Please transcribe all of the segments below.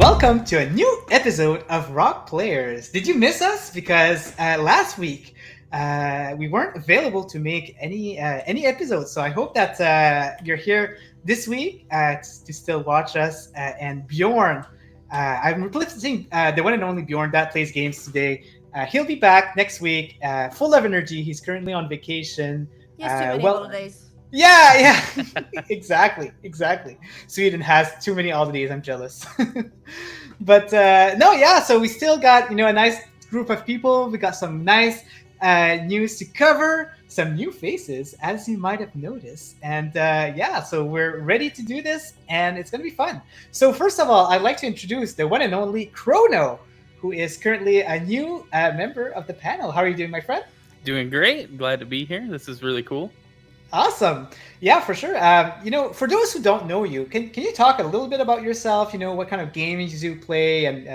welcome to a new episode of Rock Players. Did you miss us? Because last week we weren't available to make any episodes. So I hope that you're here this week to still watch us. And Bjorn, I'm replacing the one and only Bjorn that plays games today. He'll be back next week, full of energy. He's currently on vacation. Yes, too many holidays. Yeah, exactly. Sweden has too many holidays. I'm jealous. But no, yeah. So we still got a nice group of people. We got some nice news to cover, some new faces, as you might have noticed, and yeah. So we're ready to do this, and it's gonna be fun. So first of all, I'd like to introduce the one and only Chrono, who is currently a new member of the panel. How are you doing, my friend? Doing great. Glad to be here. This is really cool. Awesome. Yeah, for sure. For those who don't know you, can you talk a little bit about yourself? What kind of games you play and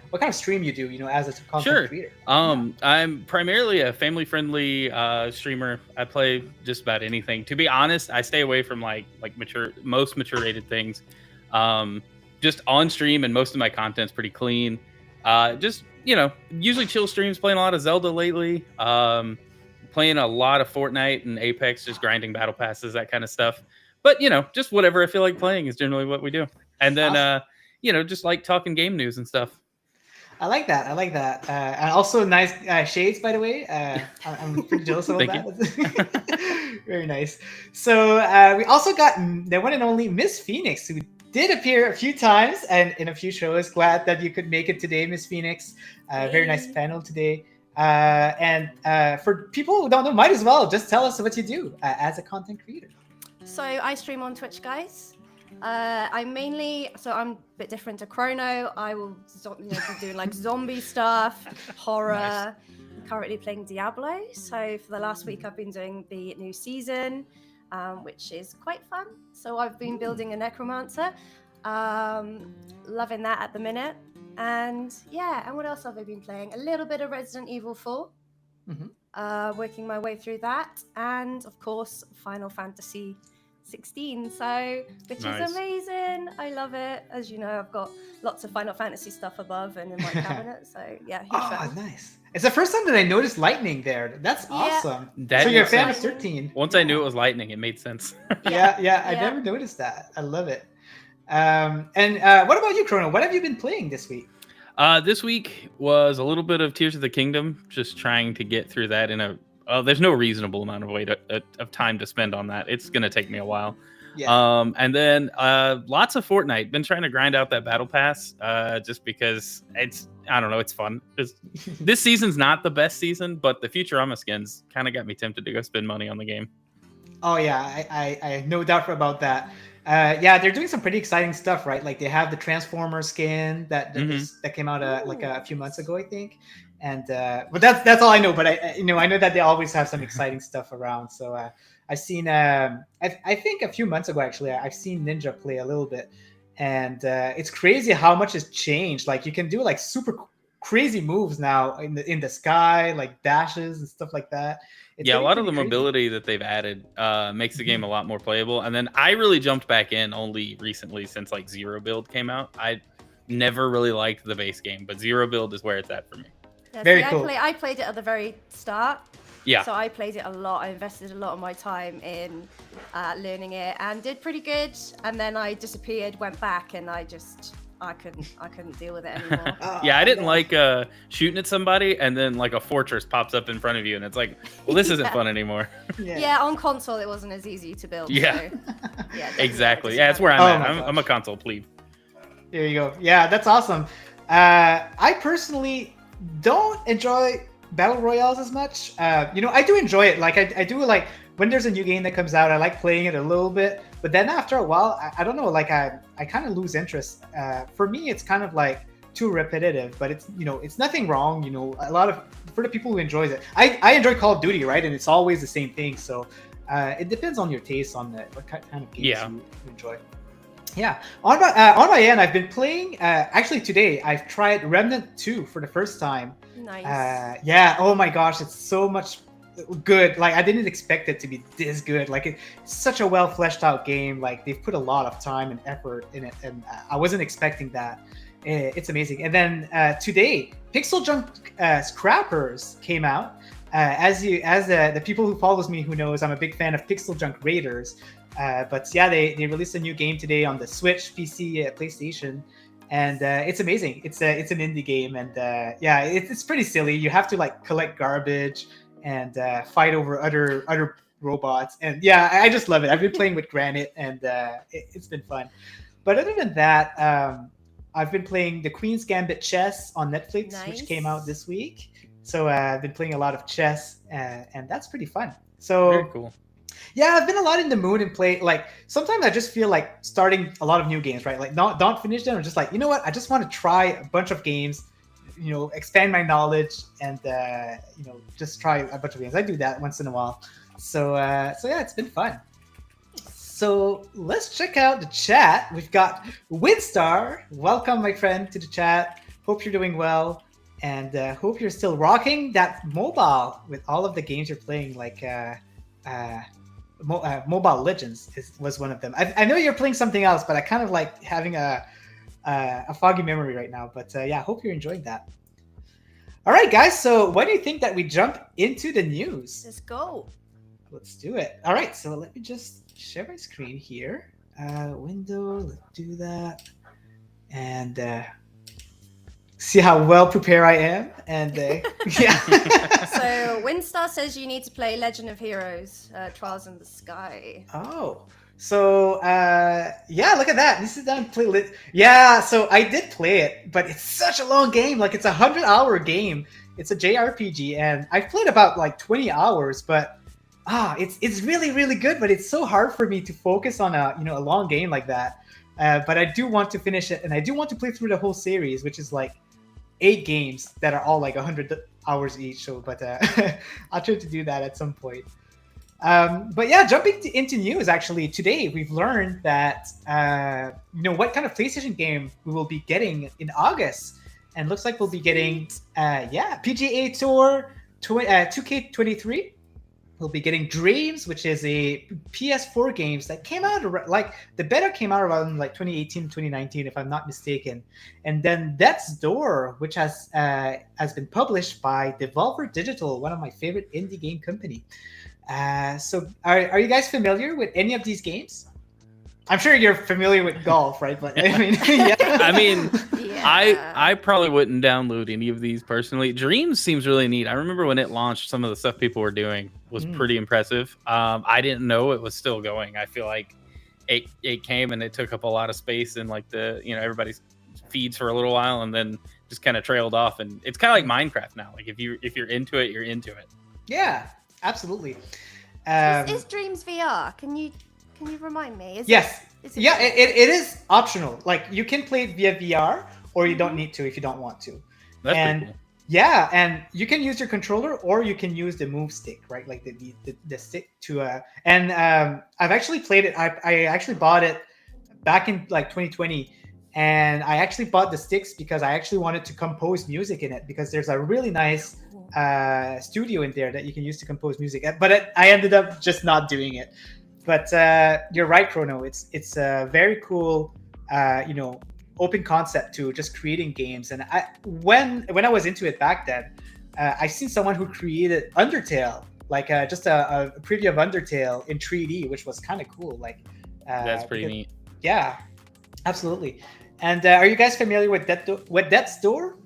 what kind of stream you do, as a content creator? I'm primarily a family-friendly streamer. I play just about anything. To be honest, I stay away from like most mature-rated things. Just on stream, and most of my content's pretty clean. Usually chill streams, playing a lot of Zelda lately. Playing a lot of Fortnite and Apex, just grinding battle passes, that kind of stuff. But, just whatever I feel like playing is generally what we do. And then, awesome. Just like talking game news and stuff. I like that. And also nice shades, by the way. I'm pretty jealous about that. Very nice. So we also got the one and only Miss Phoenix, who did appear a few times and in a few shows. Glad that you could make it today, Miss Phoenix. Very nice panel today. And for people who don't know, might as well just tell us what you do as a content creator. So I stream on Twitch, guys. I'm a bit different to Chrono. I will be doing like zombie stuff, horror. Nice. I'm currently playing Diablo. So for the last week, I've been doing the new season, which is quite fun. So I've been building a necromancer. Loving that at the minute. And what else have I been playing? A little bit of Resident Evil 4. Mm-hmm. Working my way through that. And of course, Final Fantasy 16. Which is amazing. I love it. As you know, I've got lots of Final Fantasy stuff above and in my cabinet. So yeah, huge fan. Nice. It's the first time that I noticed lightning there. That's awesome. So you're a fan of 13. Once I knew it was lightning, it made sense. Yeah. I never noticed that. I love it. And what about you, Chrono? What have you been playing this week? This week was a little bit of Tears of the Kingdom, just trying to get through that in there's no reasonable amount of time to spend on that. It's going to take me a while. Yeah. And then lots of Fortnite. Been trying to grind out that battle pass just because it's fun. This season's not the best season, but the Futurama skins kind of got me tempted to go spend money on the game. Oh yeah, I have no doubt about that. They're doing some pretty exciting stuff, right? Like they have the Transformer skin that came out a few months ago, I think. And but that's all I know. But I know that they always have some exciting stuff around. So I've seen I think a few months ago actually I've seen Ninja play a little bit, and it's crazy how much has changed. Like you can do like super crazy moves now in the sky, like dashes and stuff like that. It's a lot of the mobility that they've added makes the game a lot more playable. And then I really jumped back in only recently since like Zero Build came out. I never really liked the base game, but Zero Build is where it's at for me. Yeah, very cool. I played it at the very start. Yeah. So I played it a lot. I invested a lot of my time in learning it and did pretty good. And then I disappeared, went back, and I couldn't deal with it anymore. I didn't like shooting at somebody and then like a fortress pops up in front of you and it's like, well, this isn't fun anymore. Yeah, on console it wasn't as easy to build. Yeah, so, exactly. Yeah, that's where I'm at. I'm a console plebe. There you go. Yeah, that's awesome. I personally don't enjoy battle royales as much. I do enjoy it. Like I do like when there's a new game that comes out, I like playing it a little bit. But then after a while, I don't know, like I kind of lose interest. For me, it's kind of like too repetitive, but it's nothing wrong. For the people who enjoys it, I enjoy Call of Duty, right? And it's always the same thing. So it depends on your taste on what kind of games you enjoy. Yeah. On my end, I've been playing. Actually, today I've tried Remnant 2 for the first time. Nice. Oh my gosh, it's so much good. Like I didn't expect it to be this good. Like it's such a well fleshed out game. Like they've put a lot of time and effort in it, and I wasn't expecting that. It's amazing. And then today, Pixel Junk Scrappers came out. As the people who follows me who knows, I'm a big fan of Pixel Junk Raiders. But yeah, they released a new game today on the Switch, PC, PlayStation. And it's amazing. It's an indie game, and yeah, it's pretty silly. You have to like collect garbage and fight over other robots, and yeah, I just love it. I've been playing with Granite, and it's been fun. But other than that, I've been playing the Queen's Gambit Chess on Netflix, which came out this week. So I've been playing a lot of chess, and that's pretty fun. So Very cool. Yeah, I've been a lot in the mood and play. Like sometimes I just feel like starting a lot of new games, right? Like don't finish them. I'm just like, you know what? I just want to try a bunch of games, expand my knowledge, and just try a bunch of games. I do that once in a while. So yeah, it's been fun. So let's check out the chat. We've got Winstar. Welcome, my friend, to the chat. Hope you're doing well, and hope you're still rocking that mobile with all of the games you're playing. Like. Mobile Legends was one of them. I know you're playing something else, but I kind of like having a foggy memory right now. But yeah, hope you're enjoying that. All right, guys. So why do you think that we jump into the news? Let's go. Let's do it. All right. So let me just share my screen here. Window. Let's do that. And see how well prepared I am. And yeah. So Winstar says you need to play Legend of Heroes, Trials in the Sky. Oh, so yeah, look at that. This is down play. Yeah, so I did play it, but it's such a long game. Like it's a 100-hour game. It's a JRPG, and I've played about like 20 hours. But it's really really good. But it's so hard for me to focus on a long game like that. But I do want to finish it, and I do want to play through the whole series, which is like 8 games that are all like 100 hours each. So, but I'll try to do that at some point. But yeah, jumping into news, actually, today we've learned that what kind of PlayStation game we will be getting in August, and looks like we'll be getting PGA Tour 2K23. We'll be getting Dreams, which is a PS4 games that came out like the beta came out around like 2018, 2019, if I'm not mistaken. And then Death's Door, which has been published by Devolver Digital, one of my favorite indie game company. So are you guys familiar with any of these games? I'm sure you're familiar with golf, right? But I mean, yeah. I mean, Yeah. I probably wouldn't download any of these personally. Dreams seems really neat. I remember when it launched, some of the stuff people were doing was pretty impressive. I didn't know it was still going. I feel like it came and it took up a lot of space in like the everybody's feeds for a little while, and then just kind of trailed off. And it's kind of like Minecraft now. Like if you're into it, you're into it. Yeah, absolutely. Is Dreams VR? Can you remind me? Yes. It is optional. Like you can play it via VR, or you don't need to if you don't want to. That's pretty cool. Yeah, and you can use your controller, or you can use the move stick, right? Like the stick to and I've actually played it. I actually bought it back in like 2020, and I actually bought the sticks because I actually wanted to compose music in it, because there's a really nice studio in there that you can use to compose music. But I ended up just not doing it. But you're right, Chrono. It's a very cool, open concept to just creating games. And when I was into it back then, I seen someone who created Undertale, like just a preview of Undertale in 3D, which was kind of cool. Like that's pretty neat. Yeah, absolutely. And are you guys familiar with Death's Door?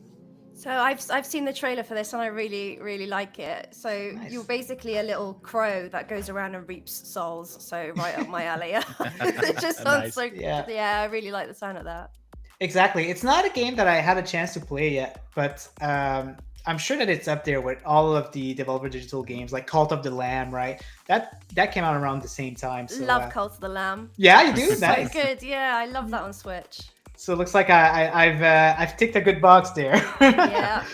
So I've seen the trailer for this, and I really really like it. So Nice. You're basically a little crow that goes around and reaps souls. So right up my alley. It just sounds Nice. so Yeah. I really like the sound of that. Exactly. It's not a game that I had a chance to play yet, but I'm sure that it's up there with all of the Devolver Digital games, like Cult of the Lamb, right? That came out around the same time. So, Love Cult of the Lamb. Yeah, you do. So Nice. good. Yeah, I love that on Switch. So it looks like I've ticked a good box there. Yeah.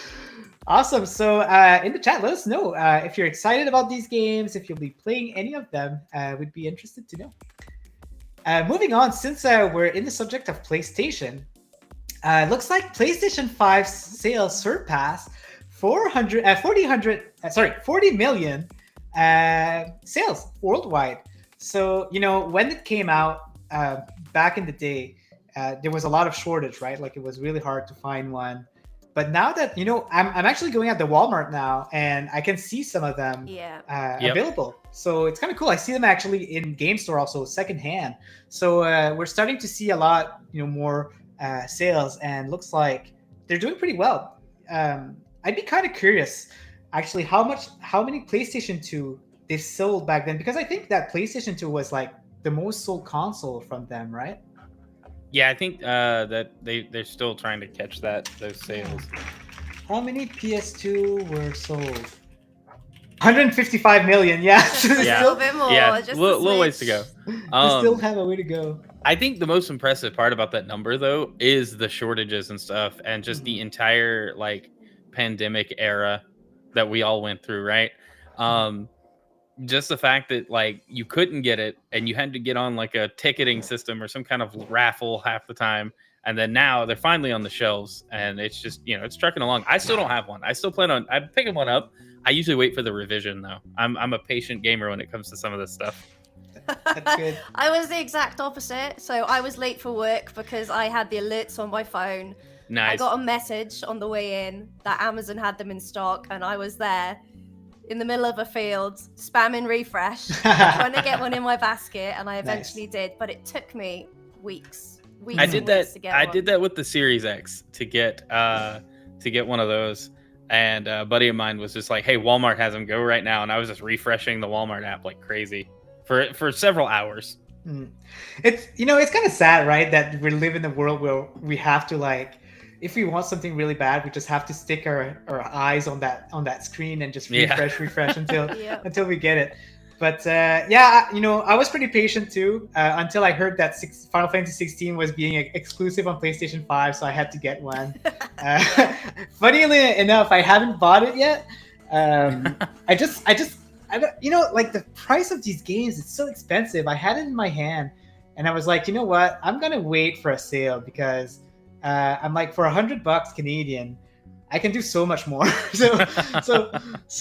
Awesome. So in the chat, let us know if you're excited about these games, if you'll be playing any of them. We'd be interested to know. Moving on, since we're in the subject of PlayStation, looks like PlayStation 5 sales surpassed 40 million sales worldwide. So, you know, when it came out back in the day, there was a lot of shortage, right? Like it was really hard to find one. But now that, you know, I'm actually going at the Walmart now and I can see some of them available. So it's kind of cool. I see them actually in Game Store also secondhand. So we're starting to see a lot, you know, more sales, and looks like they're doing pretty well. I'd be kind of curious actually how many PlayStation 2 they sold back then, because I think that PlayStation 2 was like the most sold console from them, right? Yeah, I think that they're still trying to catch those sales. How many PS2 were sold? 155 million. Yeah, yeah. A little bit more. Yeah, just little ways to go. They still have a way to go. I think the most impressive part about that number, though, is the shortages and stuff, and just the entire like pandemic era that we all went through, right? Just the fact that like you couldn't get it and you had to get on like a ticketing system or some kind of raffle half the time, and then now they're finally on the shelves, and it's just, you know, it's trucking along. I still don't have one. I still plan on I'm picking one up. I usually wait for the revision though. I'm a patient gamer when it comes to some of this stuff. That's good. I was the exact opposite. So I was late for work because I had the alerts on my phone. Nice. I got a message on the way in that Amazon had them in stock, and I was there in the middle of a field spamming refresh, trying to get one in my basket, and I eventually did, but it took me weeks. I did that with the Series X to get one of those. And a buddy of mine was just like, hey, Walmart has them, go right now. And I was just refreshing the Walmart app like crazy for several hours. It's, you know, it's kind of sad, right? That we live in a world where we have to, like, if we want something really bad, we just have to stick our eyes on that screen and just refresh until we get it. But yeah, you know, I was pretty patient too until I heard that Final Fantasy 16 was being exclusive on PlayStation 5, so I had to get one. Funnily enough, I haven't bought it yet. I don't, you know, like the price of these games, it's so expensive. I had it in my hand, and I was like, you know what? I'm gonna wait for a sale, because I'm like, for $100 Canadian, I can do so much more. so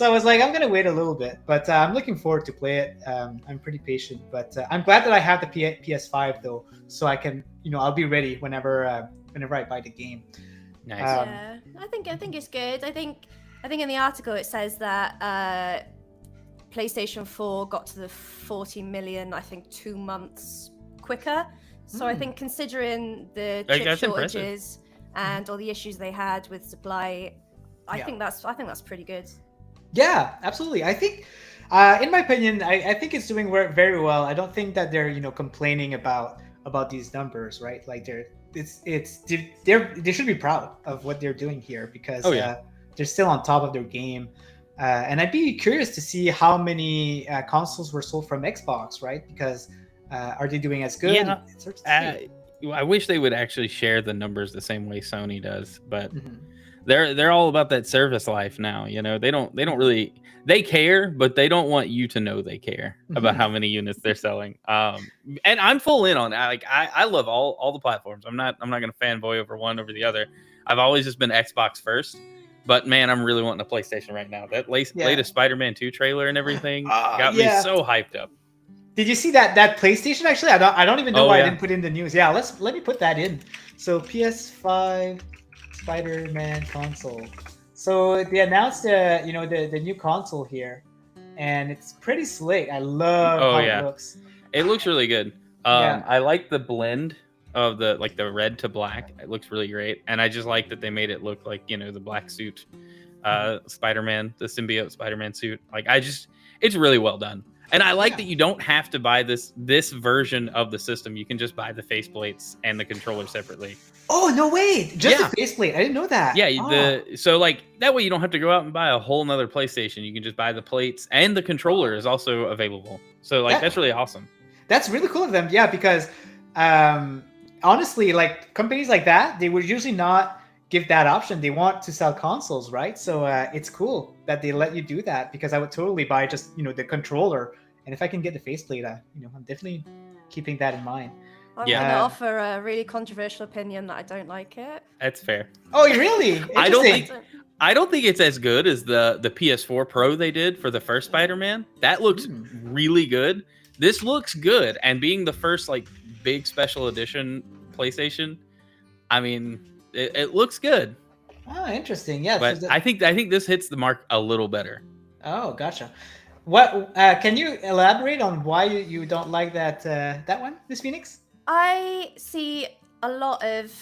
I was like, I'm gonna wait a little bit, but I'm looking forward to play it. I'm pretty patient, but I'm glad that I have the PS5 though, so I can, you know, I'll be ready whenever I buy the game. Nice. Yeah, I think it's good. I think in the article it says that PlayStation 4 got to the 40 million, I think, 2 months quicker. So I think, considering the chip shortages and all the issues they had with supply, I think that's pretty good. Yeah, absolutely. I think, in my opinion, I think it's doing very well. I don't think that they're, you know, complaining about these numbers, right? Like they should be proud of what they're doing here, because they're still on top of their game. And I'd be curious to see how many consoles were sold from Xbox, right? Because are they doing as good? Yeah, I wish they would actually share the numbers the same way Sony does, but they're all about that service life now. You know, they don't really, they care, but they don't want you to know they care about how many units they're selling. And I'm full in on that. Like I love all the platforms. I'm not going to fanboy over one over the other. I've always just been Xbox first, but man, I'm really wanting a PlayStation right now. That latest Spider-Man 2 trailer and everything got me so hyped up. Did you see that PlayStation? Actually, I don't even know why I didn't put in the news. Yeah, let me put that in. So PS5 Spider-Man console. So they announced you know, the new console here, and it's pretty slick. I love how it looks. It looks really good. I like the blend of the red to black. It looks really great, and I just like that they made it look like, you know, the black suit, Spider-Man, the symbiote Spider-Man suit. Like it's really well done. And I like that you don't have to buy this version of the system. You can just buy the faceplates and the controller separately. Oh, no way. Just the faceplate. I didn't know that. Yeah, so like that way you don't have to go out and buy a whole nother PlayStation. You can just buy the plates, and the controller is also available. So like that's really awesome. That's really cool of them. Yeah, because honestly, like companies like that, they would usually not give that option. They want to sell consoles, right? So it's cool that they let you do that, because I would totally buy just, you know, the controller, and if I can get the faceplate, you know, I'm definitely keeping that in mind. I'm Yeah. gonna offer a really controversial opinion that I don't like it. That's fair. Oh, really? I don't Interesting. think I don't think it's as good as the PS4 Pro they did for the first Spider-Man. That looks really good. This looks good, and being the first like big special edition PlayStation, I mean, it looks good. Oh, interesting. Yeah. But I think this hits the mark a little better. Oh, gotcha. What can you elaborate on why you don't like that one, Miss Phoenix? I see a lot of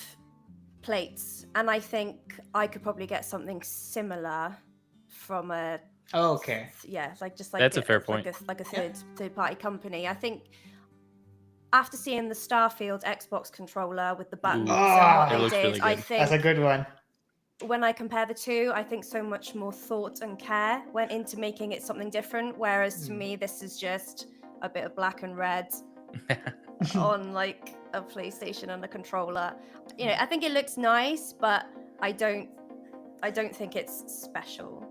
plates, and I think I could probably get something similar from a. Oh, okay. Yeah, just like that's a fair point. Like a third party company. I think after seeing the Starfield Xbox controller with the buttons and what they did, really I think that's a good one. When I compare the two, I think so much more thought and care went into making it something different. Whereas to me, this is just a bit of black and red on like a PlayStation and a controller. You know, I think it looks nice, but I don't think it's special.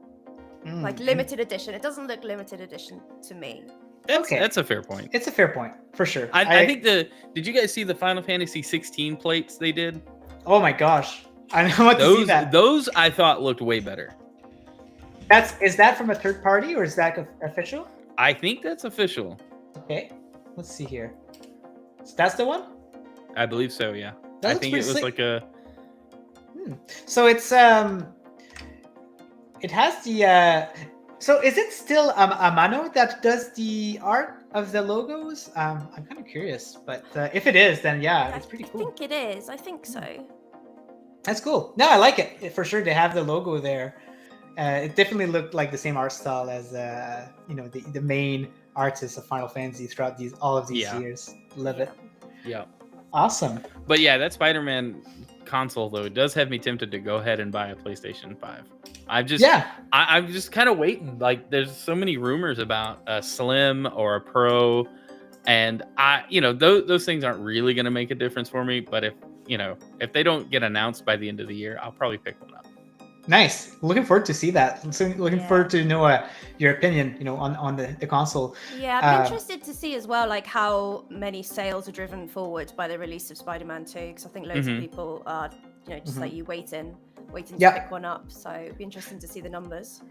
Like limited edition. It doesn't look limited edition to me. That's a fair point. It's a fair point for sure. I think did you guys see the Final Fantasy 16 plates they did? Oh my gosh. I know what to see that. Those I thought looked way better. Is that from a third party or is that official? I think that's official. Okay. Let's see here. So that's the one? I believe so, yeah. That I think it was slick. like a So it's it has the so is it still Amano that does the art of the logos? I'm kind of curious, but if it is, then yeah, it's pretty cool. I think it is. I think so. That's cool. No, I like it for sure. They have the logo there. It definitely looked like the same art style as you know, the main artist of Final Fantasy throughout all of these years. Love it. Yeah. Awesome. But yeah, that Spider-Man console though, it does have me tempted to go ahead and buy a PlayStation 5. I'm just kind of waiting. Like there's so many rumors about a Slim or a Pro, and those things aren't really going to make a difference for me. But if they don't get announced by the end of the year, I'll probably pick one up. Nice. Looking forward to see that. Looking forward to know your opinion, on the console. Yeah, I'm interested to see as well, like how many sales are driven forward by the release of Spider-Man 2, because I think loads of people are, just like you waiting to pick one up. So it'd be interesting to see the numbers.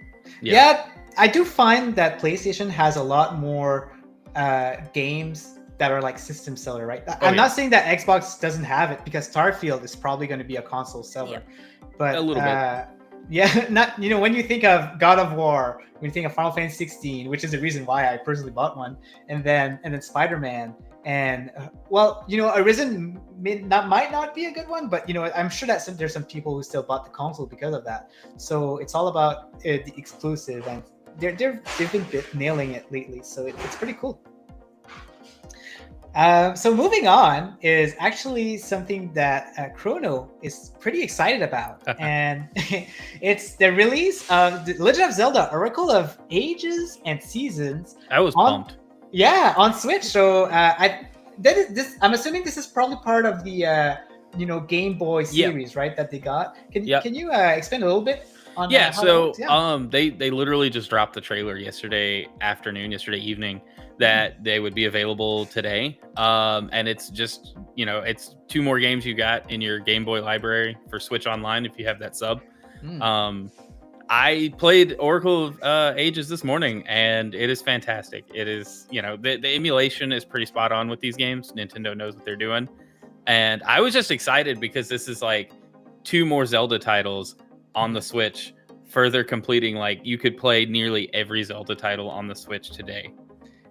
Yeah, I do find that PlayStation has a lot more games that are like system seller, right? I'm not saying that Xbox doesn't have it, because Starfield is probably going to be a console seller, but a little bit. Yeah, not when you think of God of War, when you think of Final Fantasy 16, which is the reason why I personally bought one, and then Spider-Man, and Arisen might not be a good one, but I'm sure that there's some people who still bought the console because of that. So it's all about the exclusive, and they've been nailing it lately. So it's pretty cool. So moving on is actually something that Chrono is pretty excited about, and it's the release of The Legend of Zelda: Oracle of Ages and Seasons. I was pumped. Yeah, on Switch. So I'm assuming this is probably part of the Game Boy series, right? That they got. Can you expand a little bit on? They literally just dropped the trailer yesterday evening, that they would be available today. And it's just, it's 2 more games you got in your Game Boy library for Switch Online if you have that sub. I played Oracle of Ages this morning, and it is fantastic. It is, the emulation is pretty spot on with these games. Nintendo knows what they're doing. And I was just excited because this is like 2 more Zelda titles on the Switch, further completing, like, you could play nearly every Zelda title on the Switch today.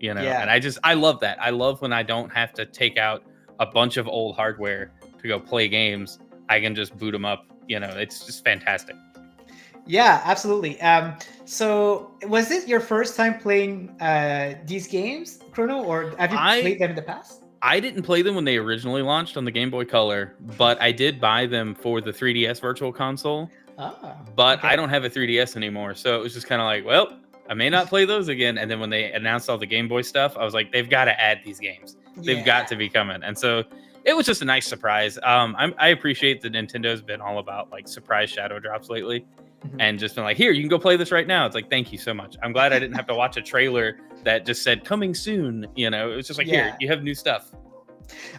And I love that. I love when I don't have to take out a bunch of old hardware to go play games. I can just boot them up. It's just fantastic. Yeah, absolutely. So was it your first time playing these games, Chrono, or have you played them in the past? I didn't play them when they originally launched on the Game Boy Color, but I did buy them for the 3DS Virtual Console. But I don't have a 3DS anymore, so it was just kind of like, well, I may not play those again. And then when they announced all the Game Boy stuff, I was like, they've got to add these games. They've got to be coming. And so it was just a nice surprise. I appreciate that Nintendo's been all about like surprise shadow drops lately, and just been like, here, you can go play this right now. It's like, thank you so much. I'm glad I didn't have to watch a trailer that just said coming soon. It was just like, here, you have new stuff.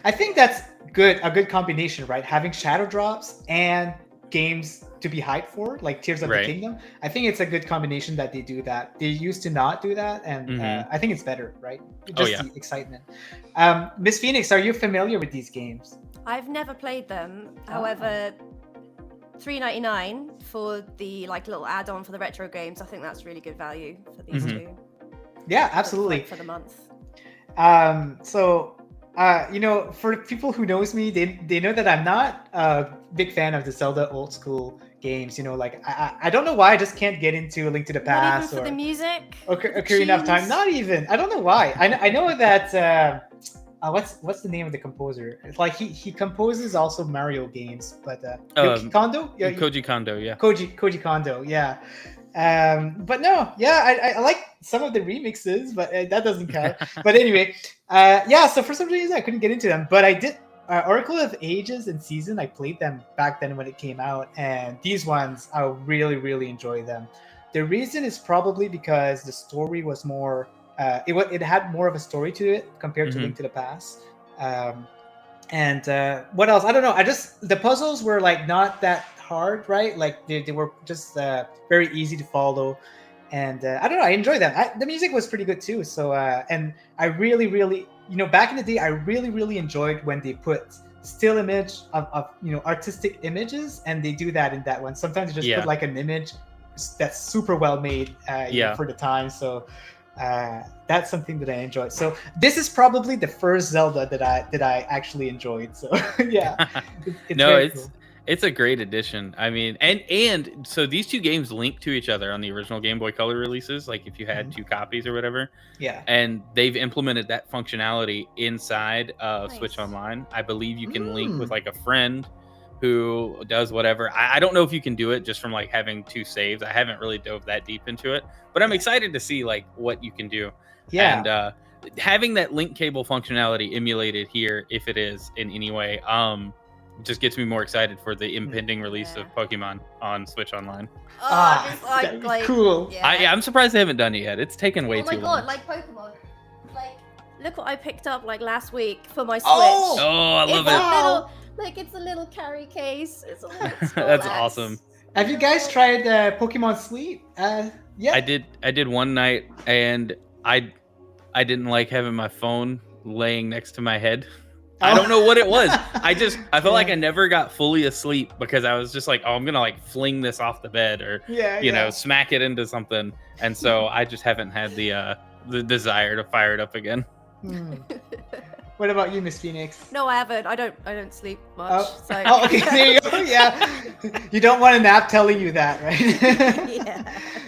I think that's good. A good combination, right? Having shadow drops and games to be hyped for, like Tears of the Kingdom. I think it's a good combination that they do that. They used to not do that, and I think it's better, right? Just the excitement. Miss Phoenix, are you familiar with these games? I've never played them. However, $3.99 for the little add-on for the retro games. I think that's really good value for these two. Yeah, absolutely. For the month. So you know, for people who knows me, they know that I'm not a big fan of the Zelda old school games. You know, like I don't know why I just can't get into A Link to the Past or the music. Ocarina of Time. Not even. I don't know why. I know that. What's the name of the composer? It's like he composes also Mario games, but Koji Kondo? Yeah, Koji Kondo, yeah. Koji Kondo, yeah. But no, yeah, I like some of the remixes, but that doesn't count. But anyway, yeah, so for some reason I couldn't get into them, but I did Oracle of Ages and Season. I played them back then when it came out, and these ones I really enjoy them. The reason is probably because the story was more it had more of a story to it compared to Link to the Past. And what else? I don't know. The puzzles were like not that hard, right? Like they were just very easy to follow. And I don't know. I enjoy them. The music was pretty good too. So and I really, you know, back in the day, I really enjoyed when they put still image of you know, artistic images, and they do that in that one. Sometimes they just put like an image that's super well made you know, for the time. So that's something that I enjoyed. So this is probably the first Zelda that I actually enjoyed. So yeah, it's a great addition. I mean, and so these two games link to each other on the original Game Boy Color releases. Like if you had two copies or whatever. Yeah. And they've implemented that functionality inside of Switch Online. I believe you can link with like a friend who does whatever. I don't know if you can do it just from like having two saves. I haven't really dove that deep into it, but I'm excited to see like what you can do. Yeah. And having that link cable functionality emulated here, if it is in any way, just gets me more excited for the impending release of Pokemon on Switch Online. That'd be cool. Yeah. I'm surprised they haven't done it yet. It's taken way too long. Oh my god, like Pokemon. Like, look what I picked up like last week for my Switch. Oh, I love it. Like it's a little carry case. It's a little That's awesome. Have you guys tried Pokemon Sleep? Yeah. I did one night, and I didn't like having my phone laying next to my head. I don't know what it was. I felt like I never got fully asleep because I was just like, oh, I'm gonna like fling this off the bed or you know, smack it into something. And so I just haven't had the desire to fire it up again. What about you, Miss Phoenix? No, I haven't. I don't sleep much. So. Oh, okay. There you go. Yeah. You don't want a nap telling you that, right? Yeah.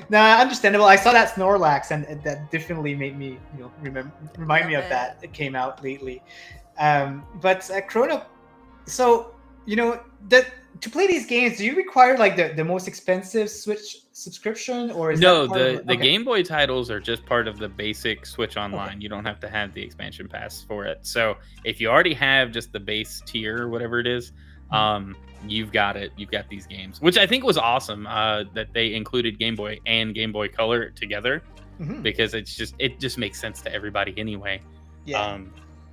Nah, understandable. I saw that Snorlax, and that definitely made me, you know, remind me of that. It came out lately. But Chrono, so you know, to play these games, do you require like the most expensive Switch subscription, or is the Game Boy titles are just part of the basic Switch Online. You don't have to have the expansion pass for it. So if you already have just the base tier or whatever it is, you've got it. You've got these games, which I think was awesome that they included Game Boy and Game Boy Color together, because it just makes sense to everybody anyway. Yeah.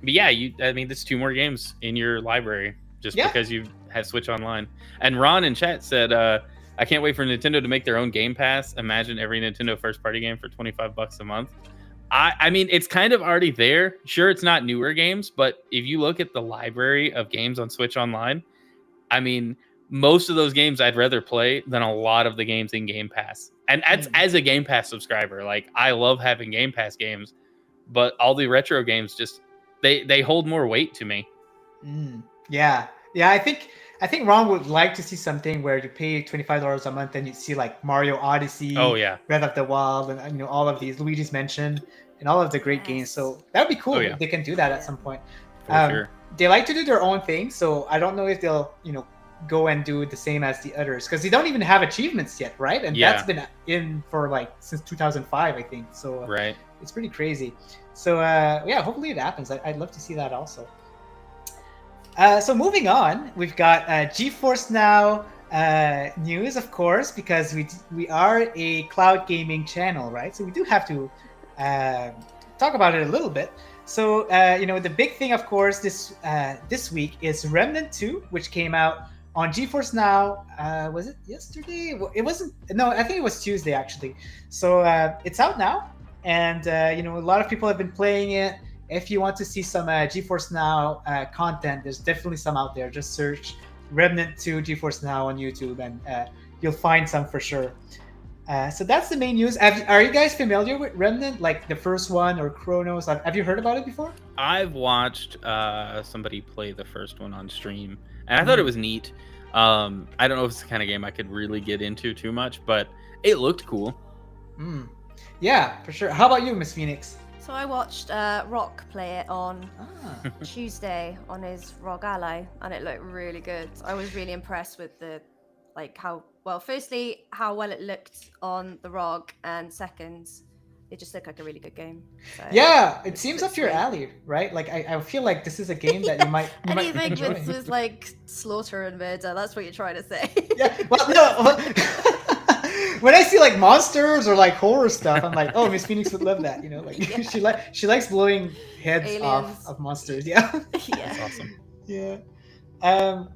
But yeah, I mean, there's 2 more games in your library just because you have Switch Online. And Ron in chat said, I can't wait for Nintendo to make their own Game Pass. Imagine every Nintendo first-party game for $25 a month. I mean, it's kind of already there. Sure, it's not newer games, but if you look at the library of games on Switch Online, I mean, most of those games I'd rather play than a lot of the games in Game Pass. And as a Game Pass subscriber, like, I love having Game Pass games, but all the retro games just... They hold more weight to me. Yeah. I think Ron would like to see something where you pay $25 a month and you see like Mario Odyssey, Breath of the Wild, and you know, all of these Luigi's Mansion and all of the great games. So that would be cool if they can do that at some point. Sure. They like to do their own thing, so I don't know if they'll, you know, go and do the same as the others, because they don't even have achievements yet, right? And that's been in for like since 2005, I think. So it's pretty crazy. So yeah, hopefully it happens. I'd love to see that also. So moving on, we've got GeForce Now news, of course, because we are a cloud gaming channel, right? So we do have to talk about it a little bit. So the big thing, of course, this week is Remnant 2, which came out on GeForce Now. Was it yesterday? Well, it wasn't. No, I think it was Tuesday actually. So it's out now, and a lot of people have been playing it. If you want to see some GeForce Now content, there's definitely some out there. Just search Remnant 2 GeForce Now on YouTube, and you'll find some for sure. So that's the main news. Are you guys familiar with Remnant, like the first one or Chronos? Have you heard about it before? I've watched somebody play the first one on stream, and I thought it was neat. I don't know if it's the kind of game I could really get into too much, but it looked cool. Yeah, for sure. How about you, Miss Phoenix? So I watched Rokk play it on Tuesday on his ROG Ally, and it looked really good. I was really impressed with firstly, how well it looked on the ROG, and second, it just looked like a really good game. So, yeah, it seems up your alley, right? Like I feel like this is a game that you might anything enjoy. with like slaughter and murder. That's what you're trying to say. Yeah, well, no. When I see like monsters or like horror stuff, I'm like, oh, Miss Phoenix would love that. Yeah. she likes blowing heads Aliens. off of monsters. Yeah. Yeah. That's awesome. Yeah.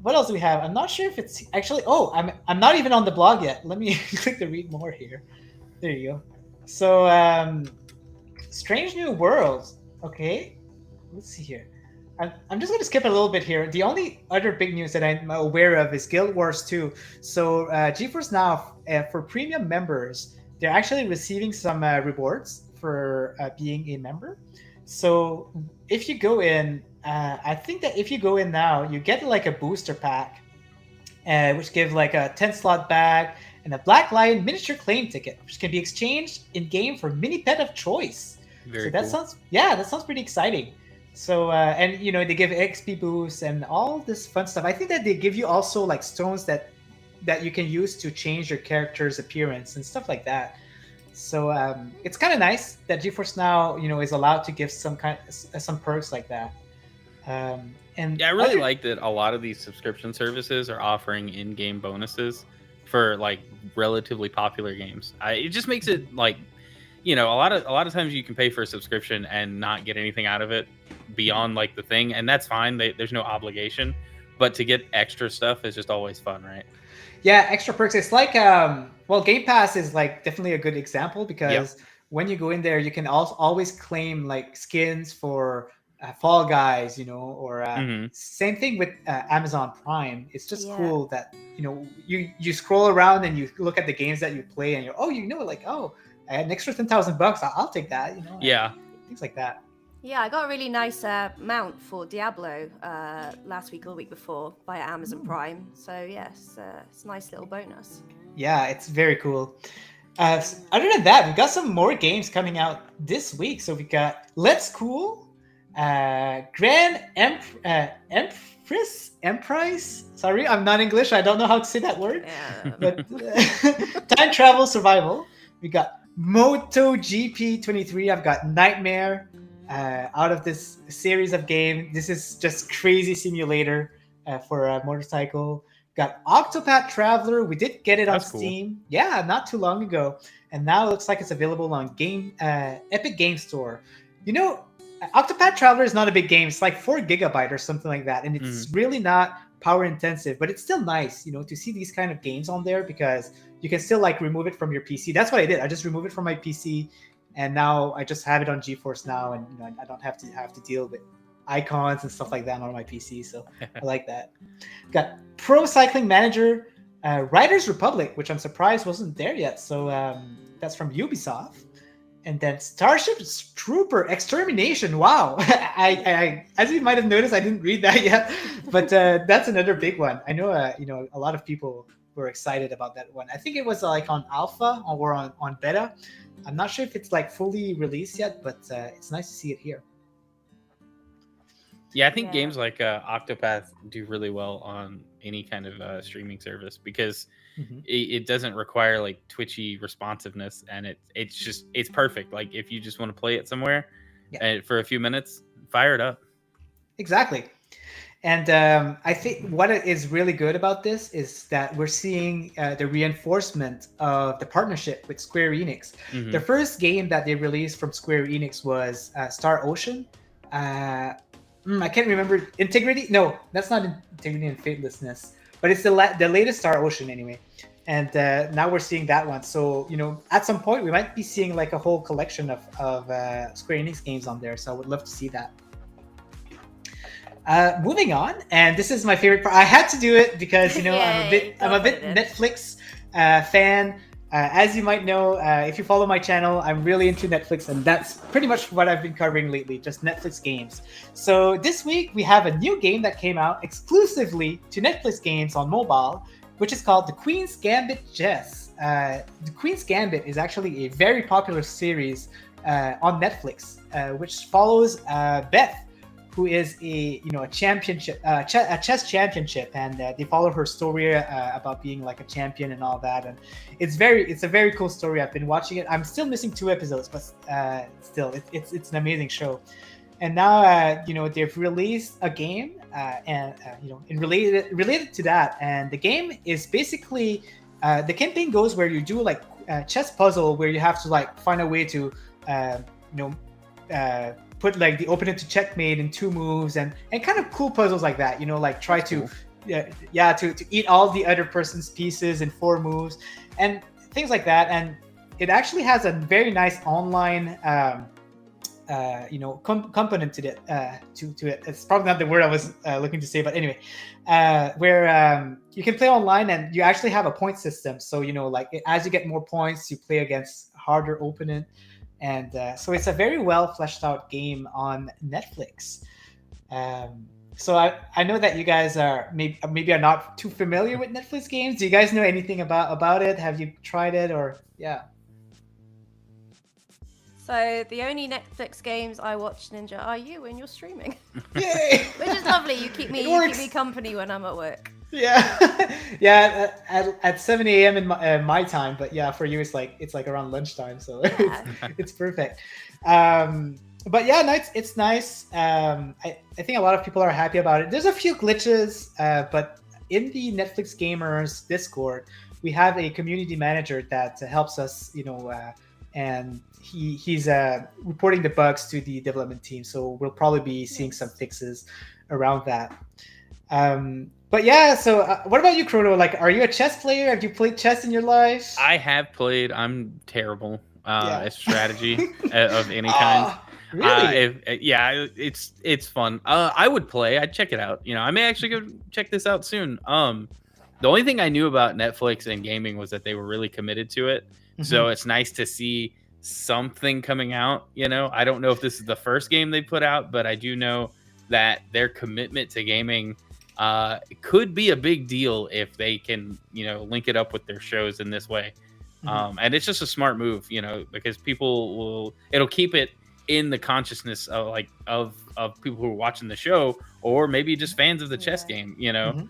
What else do we have? I'm not sure if it's actually. Oh, I'm not even on the blog yet. Let me click the read more here. There you go. So, Strange New Worlds. Okay, let's see here. I'm just going to skip a little bit here. The only other big news that I'm aware of is Guild Wars 2. So, GeForce Now, for premium members, they're actually receiving some rewards for being a member. So, if you go in, I think that if you go in now, you get like a booster pack, which gives like a 10-slot bag and a Black Lion miniature claim ticket, which can be exchanged in game for mini pet of choice. Very that cool. sounds pretty exciting. So and they give XP boosts and all this fun stuff. I think that they give you also like stones that you can use to change your character's appearance and stuff like that. So it's kind of nice that GeForce Now is allowed to give some perks like that. And yeah, I really like that a lot of these subscription services are offering in-game bonuses for like relatively popular games. It just makes it like, a lot of times you can pay for a subscription and not get anything out of it beyond like the thing, and that's fine. There's no obligation, but to get extra stuff is just always fun, right? Yeah, extra perks. It's like Game Pass is like definitely a good example because when you go in there, you can always claim like skins for Fall Guys, or same thing with Amazon Prime. It's just cool that you scroll around and you look at the games that you play and you're I had an extra $10,000. I'll take that. Things like that. Yeah, I got a really nice mount for Diablo last week or the week before via Amazon Prime. So yes, it's a nice little bonus. Yeah, it's very cool. Other than that, we got some more games coming out this week. So we got Let's Cool, Grand Emprise. Sorry, I'm not English. I don't know how to say that word. Yeah. But Time Travel Survival. We got MotoGP 23. I've got Nightmare. Out of this series of games, this is just crazy simulator for a motorcycle. Got Octopath Traveler. We did get it on Steam. Cool. Yeah, not too long ago, and now it looks like it's available on Epic Game Store. Octopath Traveler is not a big game. It's like 4 GB or something like that, and it's really not power intensive, but it's still nice, to see these kind of games on there because you can still like remove it from your PC. That's what I did. I just removed it from my PC. And now I just have it on GeForce Now, and I don't have to deal with icons and stuff like that on my PC. So I like that. Got Pro Cycling Manager, Riders Republic, which I'm surprised wasn't there yet. So that's from Ubisoft. And then Starship Trooper Extermination. Wow, I as you might have noticed, I didn't read that yet, but that's another big one. I know a lot of people were excited about that one. I think it was like on alpha or on beta. I'm not sure if it's like fully released yet, but it's nice to see it here. Yeah, I think games like Octopath do really well on any kind of streaming service because it doesn't require like twitchy responsiveness, and it's perfect. Like if you just want to play it somewhere and for a few minutes, fire it up. Exactly. And I think what is really good about this is that we're seeing the reinforcement of the partnership with Square Enix. The first game that they released from Square Enix was Star Ocean, I can't remember. Integrity? No, that's not Integrity and Fatelessness. But it's the latest Star Ocean anyway. And now we're seeing that one. So, at some point we might be seeing like a whole collection of Square Enix games on there. So I would love to see that. Moving on, and this is my favorite part. I had to do it because I'm a bit Netflix fan. As you might know, if you follow my channel, I'm really into Netflix, and that's pretty much what I've been covering lately, just Netflix games. So this week we have a new game that came out exclusively to Netflix games on mobile, which is called The Queen's Gambit Chess. The Queen's Gambit is actually a very popular series on Netflix, which follows Beth, who is a championship, a chess championship, and they follow her story about being like a champion and all that. And it's a very cool story. I've been watching it. I'm still missing 2 episodes, but still, it's an amazing show. And now they've released a game, and related to that. And the game is basically the campaign goes where you do like a chess puzzle where you have to like find a way to put like the opponent to checkmate in 2 moves and kind of cool puzzles like that, like try to eat all the other person's pieces in 4 moves and things like that. And it actually has a very nice online component to it. It's probably not the word I was looking to say, but anyway, where you can play online and you actually have a point system. So like as you get more points, you play against harder opponent. And so it's a very well fleshed out game on Netflix. So I know that you guys are maybe are not too familiar with Netflix games. Do you guys know anything about it? Have you tried it or yeah? So the only Netflix games I watch, Ninja, are you when you're streaming. Yay! Which is lovely. You keep me company when I'm at work. Yeah, yeah. At 7 a.m. in my time, but yeah, for you it's like around lunchtime, so yeah. it's perfect. But yeah, no, it's nice. I think a lot of people are happy about it. There's a few glitches, but in the Netflix Gamers Discord, we have a community manager that helps us, and he's reporting the bugs to the development team. So we'll probably be seeing some fixes around that. But yeah, so what about you, Chrono? Like, are you a chess player? Have you played chess in your life? I have played. I'm terrible at strategy of any kind. Really? It's fun. I would play. I'd check it out. I may actually go check this out soon. The only thing I knew about Netflix and gaming was that they were really committed to it. Mm-hmm. So it's nice to see something coming out. I don't know if this is the first game they put out, but I do know that their commitment to gaming could be a big deal if they can, link it up with their shows in this way. Mm-hmm. And it's just a smart move, because it'll keep it in the consciousness of people who are watching the show, or maybe just fans of the chess game. Mm-hmm.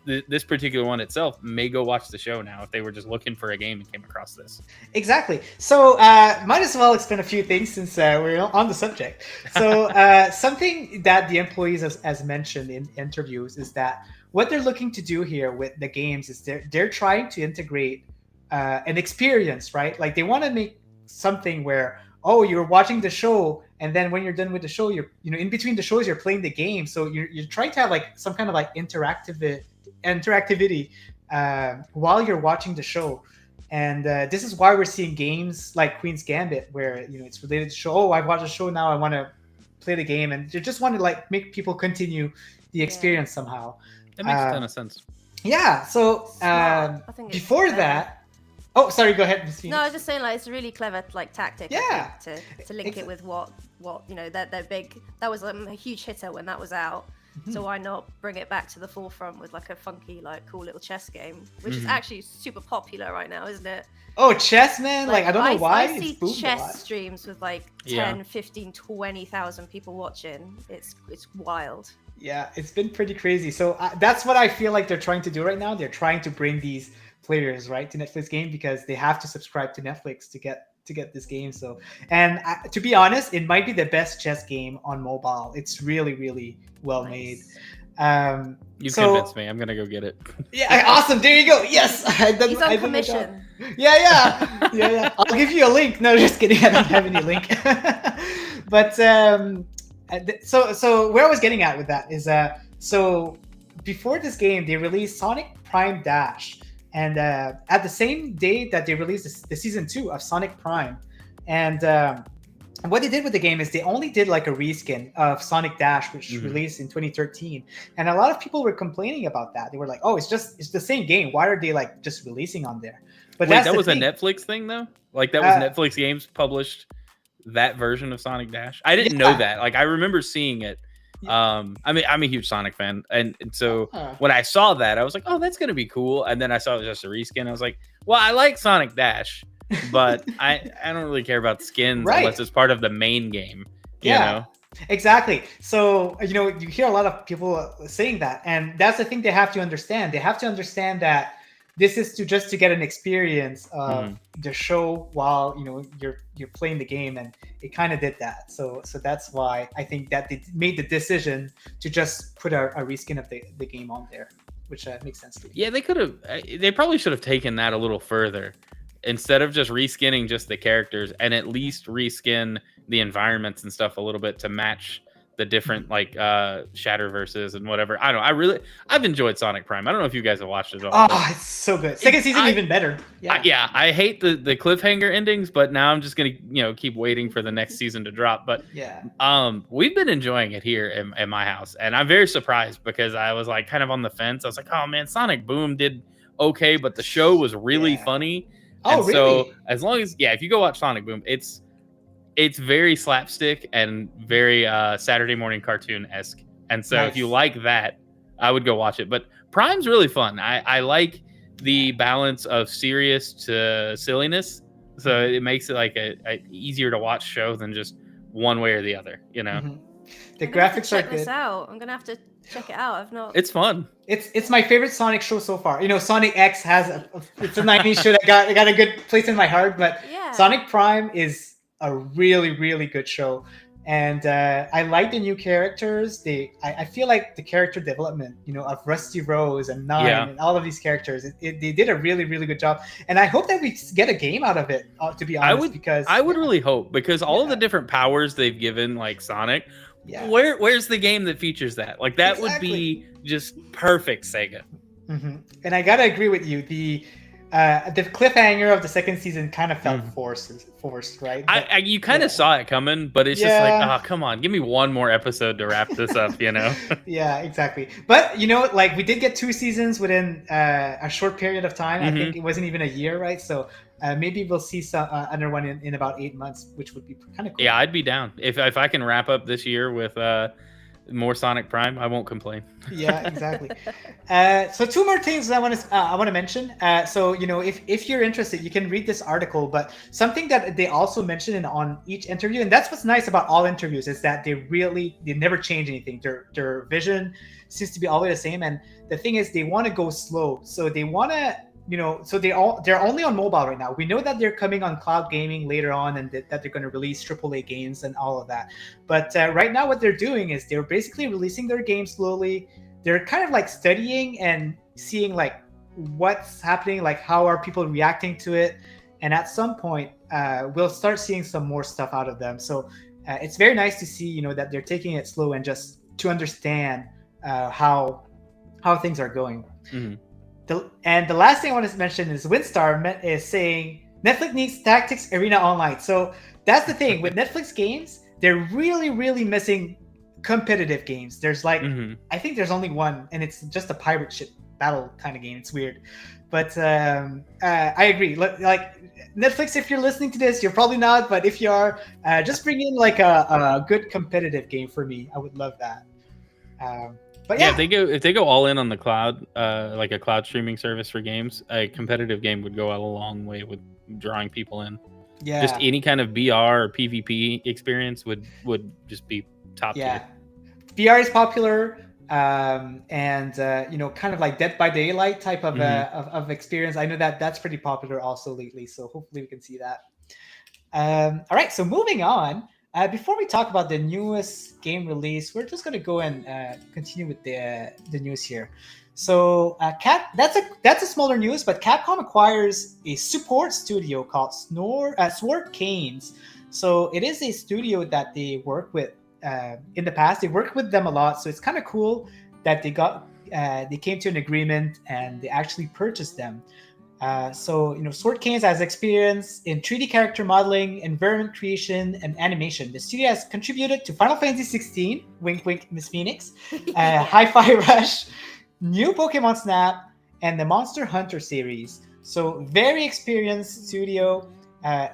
This particular one itself may go watch the show now if they were just looking for a game and came across this. Exactly. So might as well explain a few things since we're on the subject. So something that the employees as mentioned in interviews is that what they're looking to do here with the games is they're trying to integrate an experience, right? Like they want to make something where, you're watching the show, and then when you're done with the show, you're in between the shows you're playing the game. So you're trying to have like some kind of like interactivity while you're watching the show. And this is why we're seeing games like Queen's Gambit, where it's related to show. I've watched a show, now I want to play the game, and they just want to like make people continue the experience somehow. That makes a ton of sense. Yeah. So before that. Oh, sorry. Go ahead. No, I was just saying, like, it's a really clever, like, tactic. Yeah. To link it with what they're big. That was a huge hitter when that was out. Mm-hmm. So why not bring it back to the forefront with like a funky, like, cool little chess game, which is actually super popular right now, isn't it? Oh, chess, man! Like I don't know why. I see chess streams with like 10, 15, 20,000 people watching. It's wild. Yeah, it's been pretty crazy. So that's what I feel like they're trying to do right now. They're trying to bring these players right to Netflix game because they have to subscribe to Netflix to get this game. So, and to be honest, it might be the best chess game on mobile. It's really, really well made. You convinced me. I'm gonna go get it. Yeah, awesome. There you go. Yes, he's on commission. Yeah. I'll give you a link. No, just kidding. I don't have any link. But So where I was getting at with that is so before this game they released Sonic Prime Dash, and at the same day that they released the season 2 of Sonic Prime, and what they did with the game is they only did like a reskin of Sonic Dash, which released in 2013, and a lot of people were complaining about that. They were like, "Oh, it's the same game. Why are they like just releasing on there?" But wait, that was a Netflix thing though. Like that was Netflix Games published that version of Sonic Dash. I didn't know that. Like I remember seeing it. I mean, I'm a huge Sonic fan, and so when I saw that, I was like, "Oh, that's gonna be cool." And then I saw it was just a reskin. I was like, "Well, I like Sonic Dash, but I don't really care about skins unless it's part of the main game." You know? Exactly. So you hear a lot of people saying that, and that's the thing they have to understand. They have to understand that this is just to get an experience of the show while you're playing the game, and it kind of did that. So that's why I think that they made the decision to just put a reskin of the game on there, which makes sense to me. Yeah, they probably should have taken that a little further instead of just reskinning just the characters, and at least reskin the environments and stuff a little bit to match the different like Shatterverses and whatever. I don't know. I've enjoyed Sonic Prime. I don't know if you guys have watched it all. Oh, it's so good. Second season even better. Yeah. I hate the cliffhanger endings, but now I'm just gonna keep waiting for the next season to drop. But we've been enjoying it here in my house, and I'm very surprised because I was like kind of on the fence. I was like, oh man, Sonic Boom did okay, but the show was really funny. Oh, and really? So as long as if you go watch Sonic Boom, it's very slapstick and very Saturday morning cartoon-esque. And so if you like that, I would go watch it. But Prime's really fun. I like the balance of serious to silliness. So it makes it like a easier to watch show than just one way or the other, The graphics are good. Check this out. I'm going to have to check it out. I've not. It's fun. It's my favorite Sonic show so far. Sonic X has it's a 90s show that got a good place in my heart, but Sonic Prime is a really, really good show, and I like the new characters. I feel like the character development, of Rusty Rose and Nine and all of these characters, they did a really, really good job. And I hope that we get a game out of it. To be honest, I would really hope, because all of the different powers they've given like Sonic. Yeah. Where's the game that features that? Like that would be just perfect, Sega. And I gotta agree with you. The cliffhanger of the second season kind of felt forced, right? But, you kind of saw it coming, but it's just like, oh, come on, give me one more episode to wrap this up, Yeah, exactly. But like we did get 2 seasons within a short period of time. I think it wasn't even a year, right? So maybe we'll see some another one in about 8 months, which would be kind of cool. Yeah, I'd be down if I can wrap up this year with more Sonic Prime. I won't complain. Yeah, exactly. So 2 more things I want to mention. So if you're interested, you can read this article. But something that they also mention on each interview, and that's what's nice about all interviews, is that they never change anything. Their vision seems to be always the same. And the thing is, they want to go slow. So they want to. So they're only on mobile right now. We know that they're coming on cloud gaming later on, and that they're going to release AAA games and all of that. But right now, what they're doing is they're basically releasing their games slowly. They're kind of like studying and seeing like what's happening, like how are people reacting to it, and at some point, we'll start seeing some more stuff out of them. So it's very nice to see, that they're taking it slow and just to understand how things are going. And the last thing I want to mention is Windstar is saying Netflix needs Tactics Arena Online. So that's the thing with Netflix games, they're really, really missing competitive games. There's like, I think there's only one, and it's just a pirate ship battle kind of game. It's weird. But I agree. Like Netflix, if you're listening to this, you're probably not, but if you are, just bring in like a good competitive game for me. I would love that. But if they go all in on the cloud, like a cloud streaming service for games, a competitive game would go a long way with drawing people in. Yeah, just any kind of BR or PvP experience would just be top tier. BR is popular, and kind of like Dead by Daylight type of experience. I know that's pretty popular also lately. So hopefully we can see that. All right, so moving on. Before we talk about the newest game release, we're just going to go and continue with the news here. So that's a smaller news, but Capcom acquires a support studio called Sword Canes. So it is a studio that they work with in the past. They worked with them a lot, so it's kind of cool that they came to an agreement and they actually purchased them. So, Sword Kings has experience in 3D character modeling, environment creation, and animation. The studio has contributed to Final Fantasy 16, wink wink, Miss Phoenix, Hi-Fi Rush, new Pokemon Snap, and the Monster Hunter series. So very experienced studio.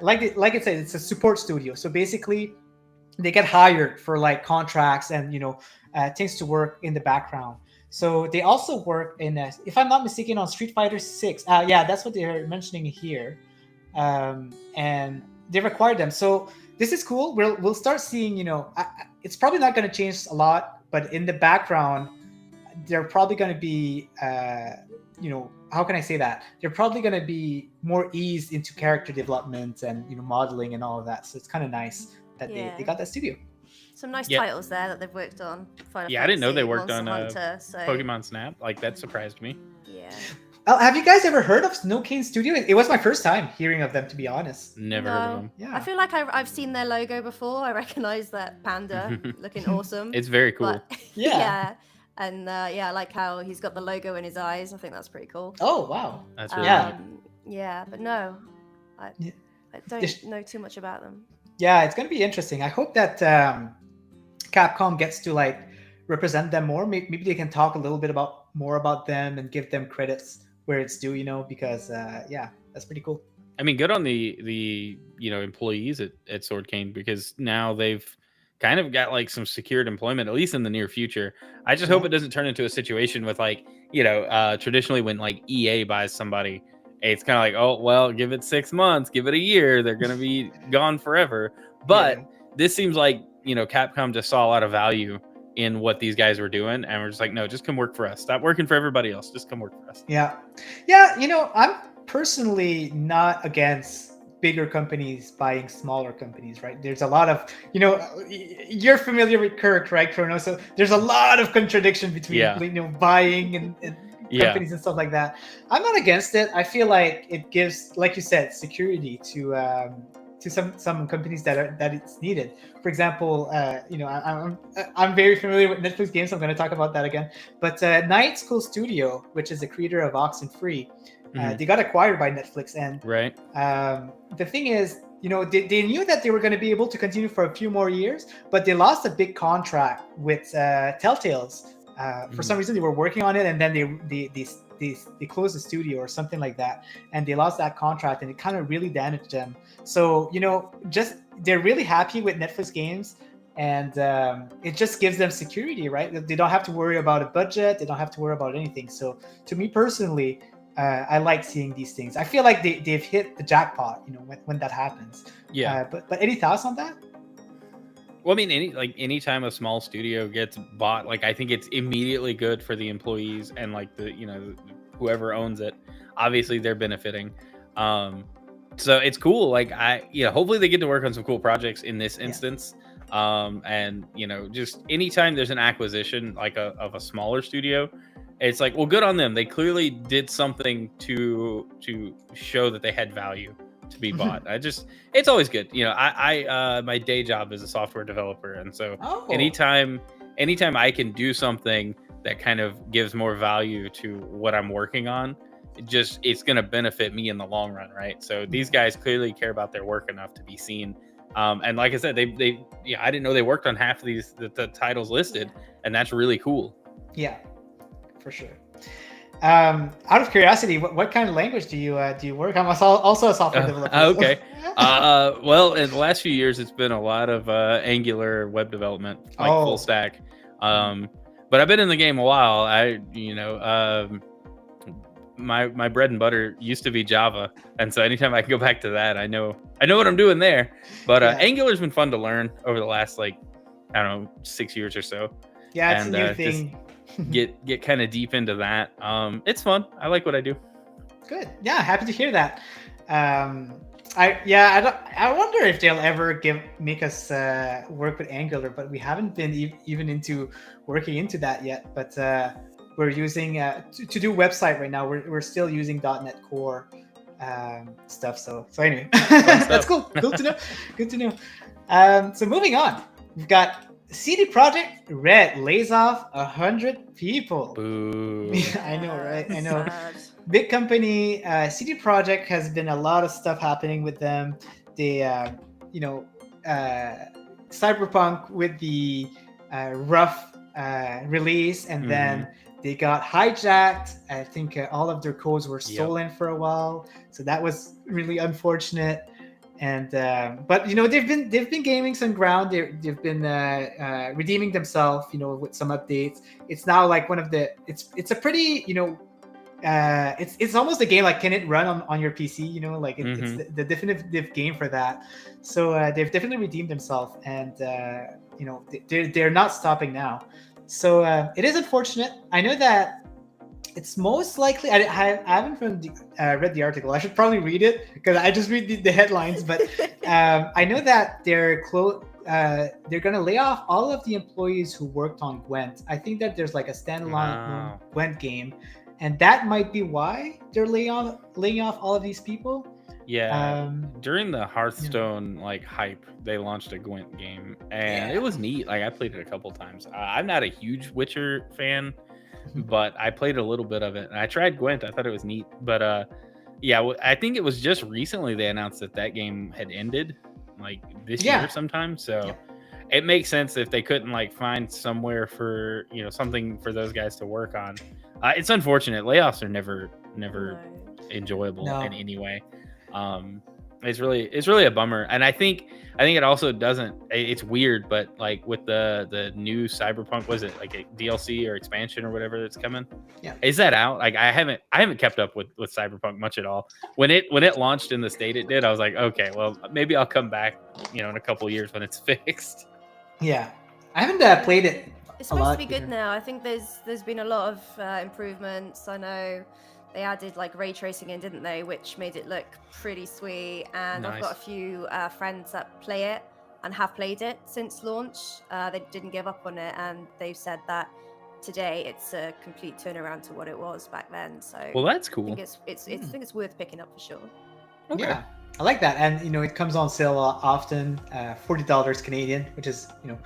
Like I said, it's a support studio. So basically, they get hired for like contracts and things to work in the background. So they also work in, if I'm not mistaken, on Street Fighter 6. Yeah, that's what they're mentioning here, and they've acquired them. So this is cool. We'll start seeing. It's probably not going to change a lot, but in the background, they're probably going to be, how can I say that? They're probably going to be more eased into character development and modeling and all of that. So it's kind of nice that they got that studio. Some nice titles there that they've worked on. I didn't know they worked Monster on Hunter, so... Pokemon Snap. Like, that surprised me. Yeah. Have you guys ever heard of Snow Cane Studio? It was my first time hearing of them, to be honest. Never heard of them. Yeah. I feel like I've seen their logo before. I recognize that panda looking awesome. It's very cool. But, yeah. And I like how he's got the logo in his eyes. I think that's pretty cool. Oh, wow. That's really cool. Yeah, but no, I don't know too much about them. Yeah, it's going to be interesting. I hope that Capcom gets to like represent them more. Maybe they can talk a little bit more about them and give them credits where it's due, because that's pretty cool. I mean, good on the employees at Sword Cane, because now they've kind of got like some secured employment, at least in the near future. I just hope it doesn't turn into a situation with like, traditionally when like EA buys somebody, it's kind of like, oh, well, give it 6 months, give it a year, they're going to be gone forever. But this seems like, Capcom just saw a lot of value in what these guys were doing, and we're just like, no, just come work for us. Stop working for everybody else. Just come work for us. Yeah. I'm personally not against bigger companies buying smaller companies, right? There's a lot of, you're familiar with Kirk, right, Chrono? So there's a lot of contradiction between, buying and companies and stuff like that. I'm not against it. I feel like it gives, like you said, security to some companies that it's needed. For example, I'm very familiar with Netflix games. So I'm going to talk about that again. But Night School Studio, which is the creator of Oxenfree, they got acquired by Netflix, and the thing is, they knew that they were going to be able to continue for a few more years, but they lost a big contract with Telltales. For some reason, they were working on it, and then they closed the studio or something like that, and they lost that contract, and it kind of really damaged them. So they're really happy with Netflix games, and it just gives them security, right? They don't have to worry about a budget, they don't have to worry about anything. So to me personally, I like seeing these things. I feel like they've hit the jackpot, when that happens. Yeah. But any thoughts on that? Well, I mean, anytime a small studio gets bought, like, I think it's immediately good for the employees and like whoever owns it. Obviously, they're benefiting. So it's cool. Like, hopefully they get to work on some cool projects in this instance. And just anytime there's an acquisition like of a smaller studio, it's like, well, good on them. They clearly did something to show that they had value to be bought. It's always good. I my day job is a software developer, and so anytime I can do something that kind of gives more value to what I'm working on, it's going to benefit me in the long run, right? So these guys clearly care about their work enough to be seen. And like I said, I didn't know they worked on half of the titles listed, and that's really cool. Yeah, for sure. Out of curiosity, what kind of language do you work? I'm also a software developer. Okay. Well, in the last few years, it's been a lot of Angular web development, like full stack. But I've been in the game a while. My bread and butter used to be Java, and so anytime I can go back to that, I know what I'm doing there. But Angular's been fun to learn over the last 6 years or so. Yeah, it's a new thing. Get kind of deep into that. It's fun. I like what I do. Good. Yeah, happy to hear that. I wonder if they'll ever make us work with Angular, but we haven't been even into working into that yet. But we're using to do website right now. We're still using .NET Core stuff. So anyway, that's cool. Good to know. So moving on, we've got CD Projekt Red lays off 100 people. Boo. I know, right? I Yeah, know. sad. Big company. CD Projekt has been a lot of stuff happening with them. They, you know, Cyberpunk with the rough release, and then they got hijacked. I think all of their codes were stolen for a while, so that was really unfortunate. And but you know, they've been gaining some ground. They've been redeeming themselves, you know, with some updates. It's now like one of the it's a pretty, you know, it's almost a game like, can it run on your PC, you know, like it's the definitive game for that. So they've definitely redeemed themselves, and you know, they're not stopping now. So it is unfortunate. I know that it's most likely, I haven't read the article. I should probably read it because I just read the headlines. But I know that they're going to lay off all of the employees who worked on Gwent. I think that there's like a standalone Gwent game, and that might be why they're laying off all of these people. Yeah, during the Hearthstone like hype, they launched a Gwent game, and it was neat. Like, I played it a couple times. I'm not a huge Witcher fan, but I played a little bit of it, and I tried Gwent. I thought it was neat, but yeah, I think it was just recently they announced that game had ended, like this year sometime. So it makes sense if they couldn't like find somewhere for, you know, something for those guys to work on. It's unfortunate. Layoffs are never enjoyable in any way. It's really a bummer, and I think it also doesn't. It's weird, but like with the new Cyberpunk, was it like a DLC or expansion or whatever that's coming? Yeah, is that out? Like, I haven't kept up with Cyberpunk much at all. When it launched in the state it did, I was like, okay, well, maybe I'll come back, you know, in a couple of years when it's fixed. Yeah, I haven't played it. It's supposed to be good now. I think there's been a lot of improvements. I know they added like ray tracing in, didn't they? Which made it look pretty sweet. And I've got a few friends that play it and have played it since launch. They didn't give up on it, and they've said that today it's a complete turnaround to what it was back then. So well, that's cool. I think it's worth picking up for sure. Okay. Yeah, I like that. And you know, it comes on sale often, $40 Canadian, which is, you know,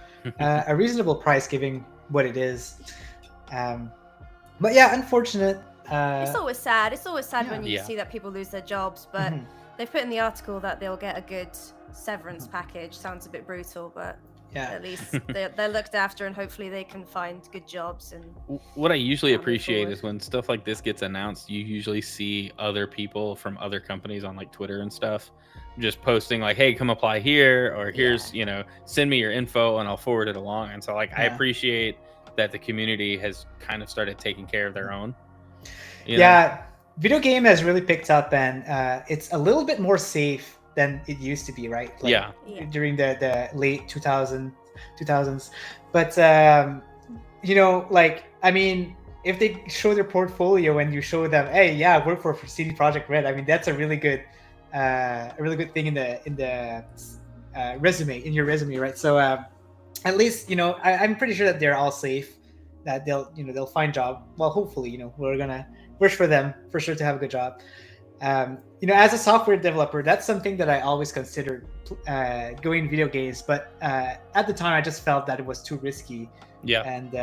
a reasonable price given what it is. But yeah, unfortunate. It's always sad. It's always sad when you see that people lose their jobs, but they've put in the article that they'll get a good severance package. Sounds a bit brutal, but at least they're looked after, and hopefully they can find good jobs. And what I usually appreciate is when stuff like this gets announced, you usually see other people from other companies on like Twitter and stuff just posting like, hey, come apply here, or here's, you know, send me your info and I'll forward it along. And so like, I appreciate that the community has kind of started taking care of their own. Video game has really picked up, and it's a little bit more safe than it used to be, right? Like, during the late 2000s. But you know, like, I mean, if they show their portfolio and you show them, hey, I work for CD Projekt Red, I mean, that's a really good thing in the resume, in your resume, right? So at least, you know, I'm pretty sure that they're all safe, that they'll find job. Well, hopefully, you know, we're gonna wish for them for sure to have a good job. You know, as a software developer, that's something that I always considered going video games, but at the time I just felt that it was too risky. And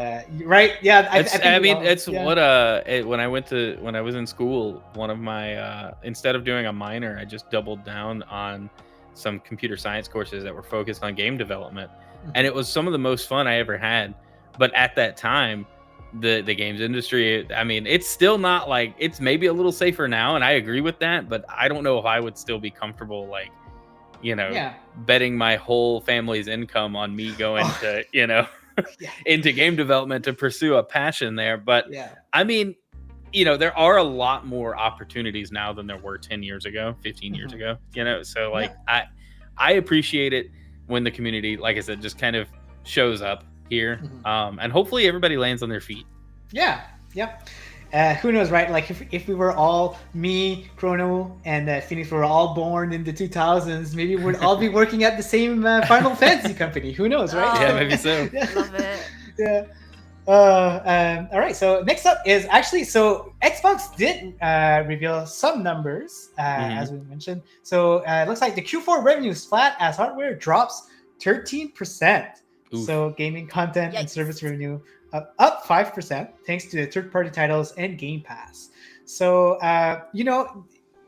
right, I mean, it's what when I was in school, one of my instead of doing a minor, I just doubled down on some computer science courses that were focused on game development, and it was some of the most fun I ever had. But at that time, the games industry, I mean, it's still not like, it's maybe a little safer now, and I agree with that, but I don't know if I would still be comfortable, like, you know, betting my whole family's income on me going to, you know, into game development to pursue a passion there. But I mean, you know, there are a lot more opportunities now than there were 10 years ago, 15 years ago, you know, so like I appreciate it when the community, like I said, just kind of shows up here, and hopefully everybody lands on their feet. Who knows, right? Like, if we were all, me, Chrono, and Phoenix were all born in the 2000s, maybe we'd all be working at the same Final Fantasy company. Who knows, right? Yeah, maybe so. Love it. All right, so next up is actually, so Xbox did reveal some numbers, as we mentioned. So it looks like the Q4 revenue is flat as hardware drops 13%. Oof. So gaming content and Yikes. service revenue up 5% thanks to the third-party titles and Game Pass. So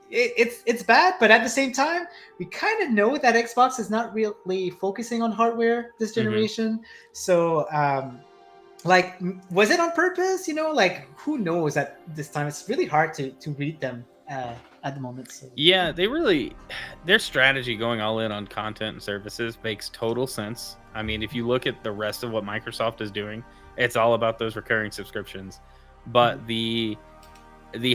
it's bad, but at the same time, we kind of know that Xbox is not really focusing on hardware this generation. So was it on purpose? Who knows at this time? It's really hard to read them at the moment. So. Yeah, their strategy going all in on content and services makes total sense. I mean, if you look at the rest of what Microsoft is doing, it's all about those recurring subscriptions. But the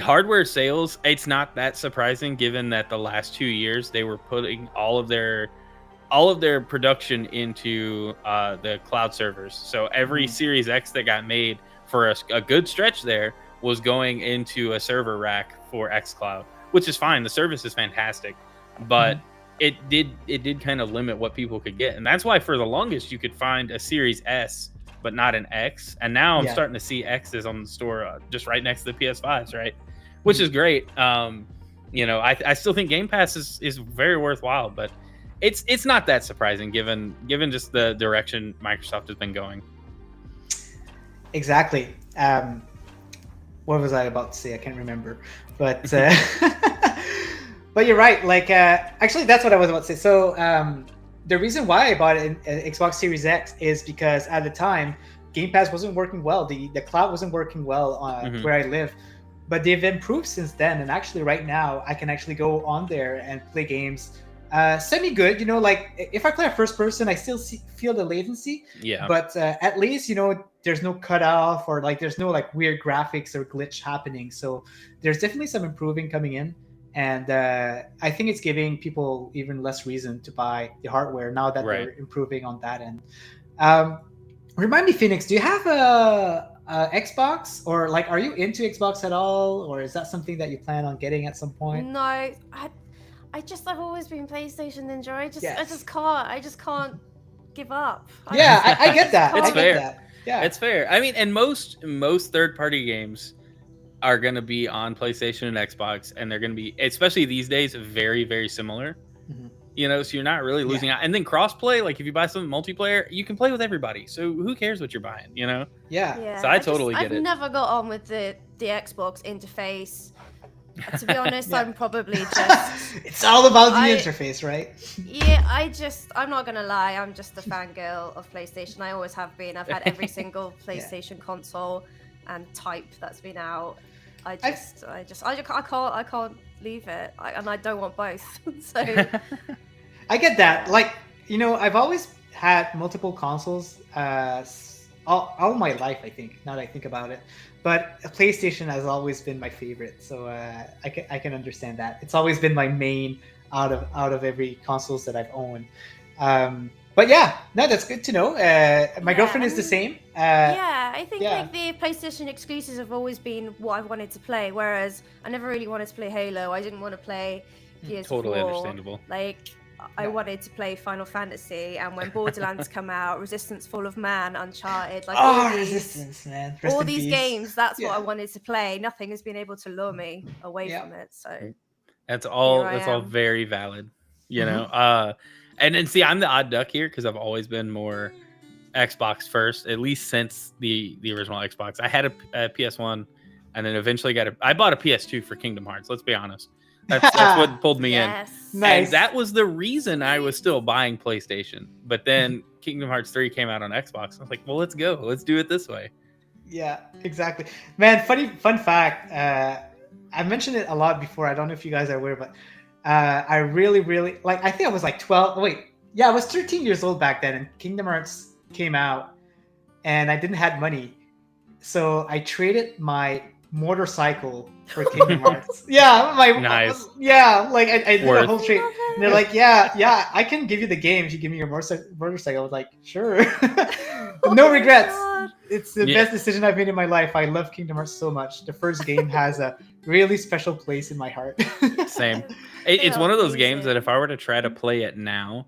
hardware sales, it's not that surprising given that the last 2 years they were putting all of their production into the cloud servers. So every Series X that got made for a good stretch there was going into a server rack for xCloud, which is fine. The service is fantastic, but it did kind of limit what people could get. And that's why for the longest you could find a Series S but not an X. And now I'm starting to see X's on the store just right next to the PS5s, right? Which is great. I still think Game Pass is very worthwhile, but it's not that surprising given just the direction Microsoft has been going. Exactly. What was I about to say? I can't remember. But but you're right. Actually, that's what I was about to say. So the reason why I bought an Xbox Series X is because at the time, Game Pass wasn't working well. The cloud wasn't working well where I live. But they've improved since then. And actually right now, I can actually go on there and play games semi-good. If I play a first person, I still feel the latency. Yeah. But at least, there's no cutoff or there's no weird graphics or glitch happening. So there's definitely some improving coming in. And I think it's giving people even less reason to buy the hardware now that they're improving on that end. Remind me, Phoenix, do you have a Xbox, or are you into Xbox at all, or is that something that you plan on getting at some point? No, I've always been PlayStation Ninja. I just can't give up. I get that. It's fair. Yeah, it's fair. I mean, and most third-party games are going to be on PlayStation and Xbox, and they're going to be, especially these days, very, very similar. So you're not really losing out. And then crossplay, if you buy some multiplayer, you can play with everybody. So who cares what you're buying, Yeah. So I totally get it. I've never got on with the Xbox interface. To be honest, I'm probably just... It's all about the interface, right? Yeah, I'm not going to lie. I'm just a fangirl of PlayStation. I always have been. I've had every single PlayStation console and type that's been out. I can't leave it. And I don't want both. So I get that. I've always had multiple consoles all my life, I think, now that I think about it. But PlayStation has always been my favorite, so I can understand that. It's always been my main out of every consoles that I've owned. But that's good to know. My girlfriend is the same. I think the PlayStation exclusives have always been what I've wanted to play, whereas I never really wanted to play Halo. I didn't want to play PS4. Totally understandable. I wanted to play Final Fantasy, and when Borderlands come out, Resistance, Fall of Man, Uncharted, Resistance, man. All these games, that's what I wanted to play. Nothing has been able to lure me away from it. So that's all very valid, and then see, I'm the odd duck here because I've always been more Xbox first, at least since the original Xbox. I had a PS1, and then eventually I bought a PS2 for Kingdom Hearts. Let's be honest. That's what pulled me in. Nice. And that was the reason I was still buying PlayStation. But then Kingdom Hearts 3 came out on Xbox. I was like, well, let's go. Let's do it this way. Yeah, exactly. Man, fun fact. I mentioned it a lot before. I don't know if you guys are aware, but I really, really, I think I was 12. I was 13 years old back then, and Kingdom Hearts came out, and I didn't have money. So I traded my motorcycle for Kingdom Hearts. Nice. I did a whole trade. And they're like, I can give you the game if you give me your motorcycle. I was like, sure. No regrets. It's the best decision I've made in my life. I love Kingdom Hearts so much. The first game has a really special place in my heart. Same. It's one of those games that if I were to try to play it now,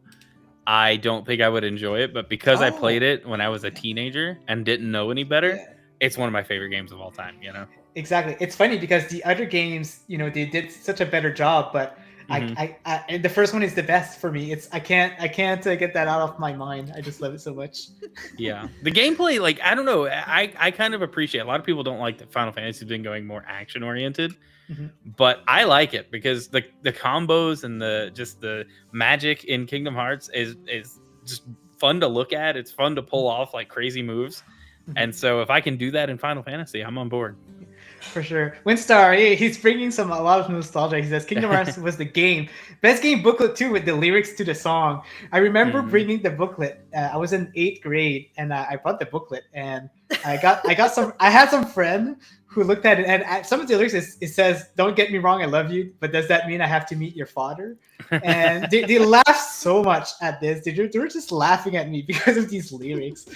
I don't think I would enjoy it. But because I played it when I was a teenager and didn't know any better, it's one of my favorite games of all time, Exactly. It's funny because the other games, they did such a better job, but And the first one is the best for me. I can't get that out of my mind. I just love it so much. Yeah, the gameplay, like, I don't know, I kind of appreciate. A lot of people don't like that Final Fantasy's been going more action oriented, but I like it because the combos and the magic in Kingdom Hearts is just fun to look at. It's fun to pull off like crazy moves, and so if I can do that in Final Fantasy, I'm on board. For sure. Winstar, he's bringing a lot of nostalgia. He says Kingdom Hearts was the game. Best game booklet too, with the lyrics to the song. I remember bringing the booklet. I was in 8th grade and I brought the booklet and I had some friend who looked at it and some of the lyrics it says, "Don't get me wrong, I love you, but does that mean I have to meet your father?" And they laughed so much at this. They were just laughing at me because of these lyrics.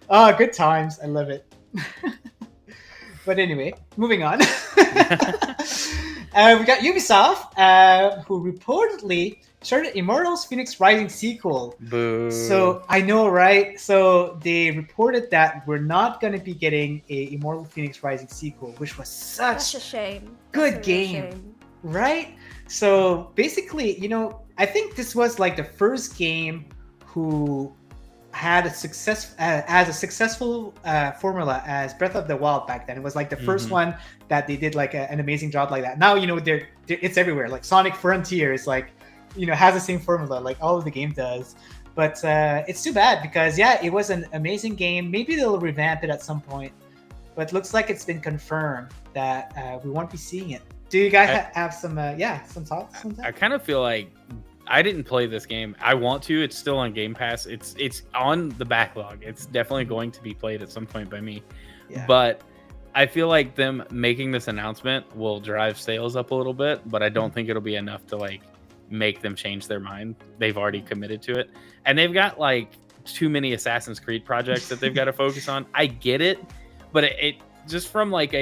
Oh, good times. I love it. But anyway, moving on. We got Ubisoft, who reportedly started Immortals Phoenix Rising sequel. Boo. So I know, right? So they reported that we're not going to be getting a Immortal Phoenix Rising sequel, which was such a shame. Good game, right? So basically, I think this was like the first game who had a successful formula as Breath of the Wild back then. It was like the first one that they did like an amazing job like that. Now it's everywhere. Like Sonic Frontier is like has the same formula like all of the game does. But it's too bad because it was an amazing game. Maybe they'll revamp it at some point, but looks like it's been confirmed that we won't be seeing it. Do you guys have some thoughts on that? I kind of feel like I didn't play this game. I want to. It's still on Game Pass. It's on the backlog. It's definitely going to be played at some point by me. Yeah. But I feel like them making this announcement will drive sales up a little bit, but I don't think it'll be enough to like make them change their mind. They've already committed to it. And they've got like too many Assassin's Creed projects that they've got to focus on. I get it, but it just from like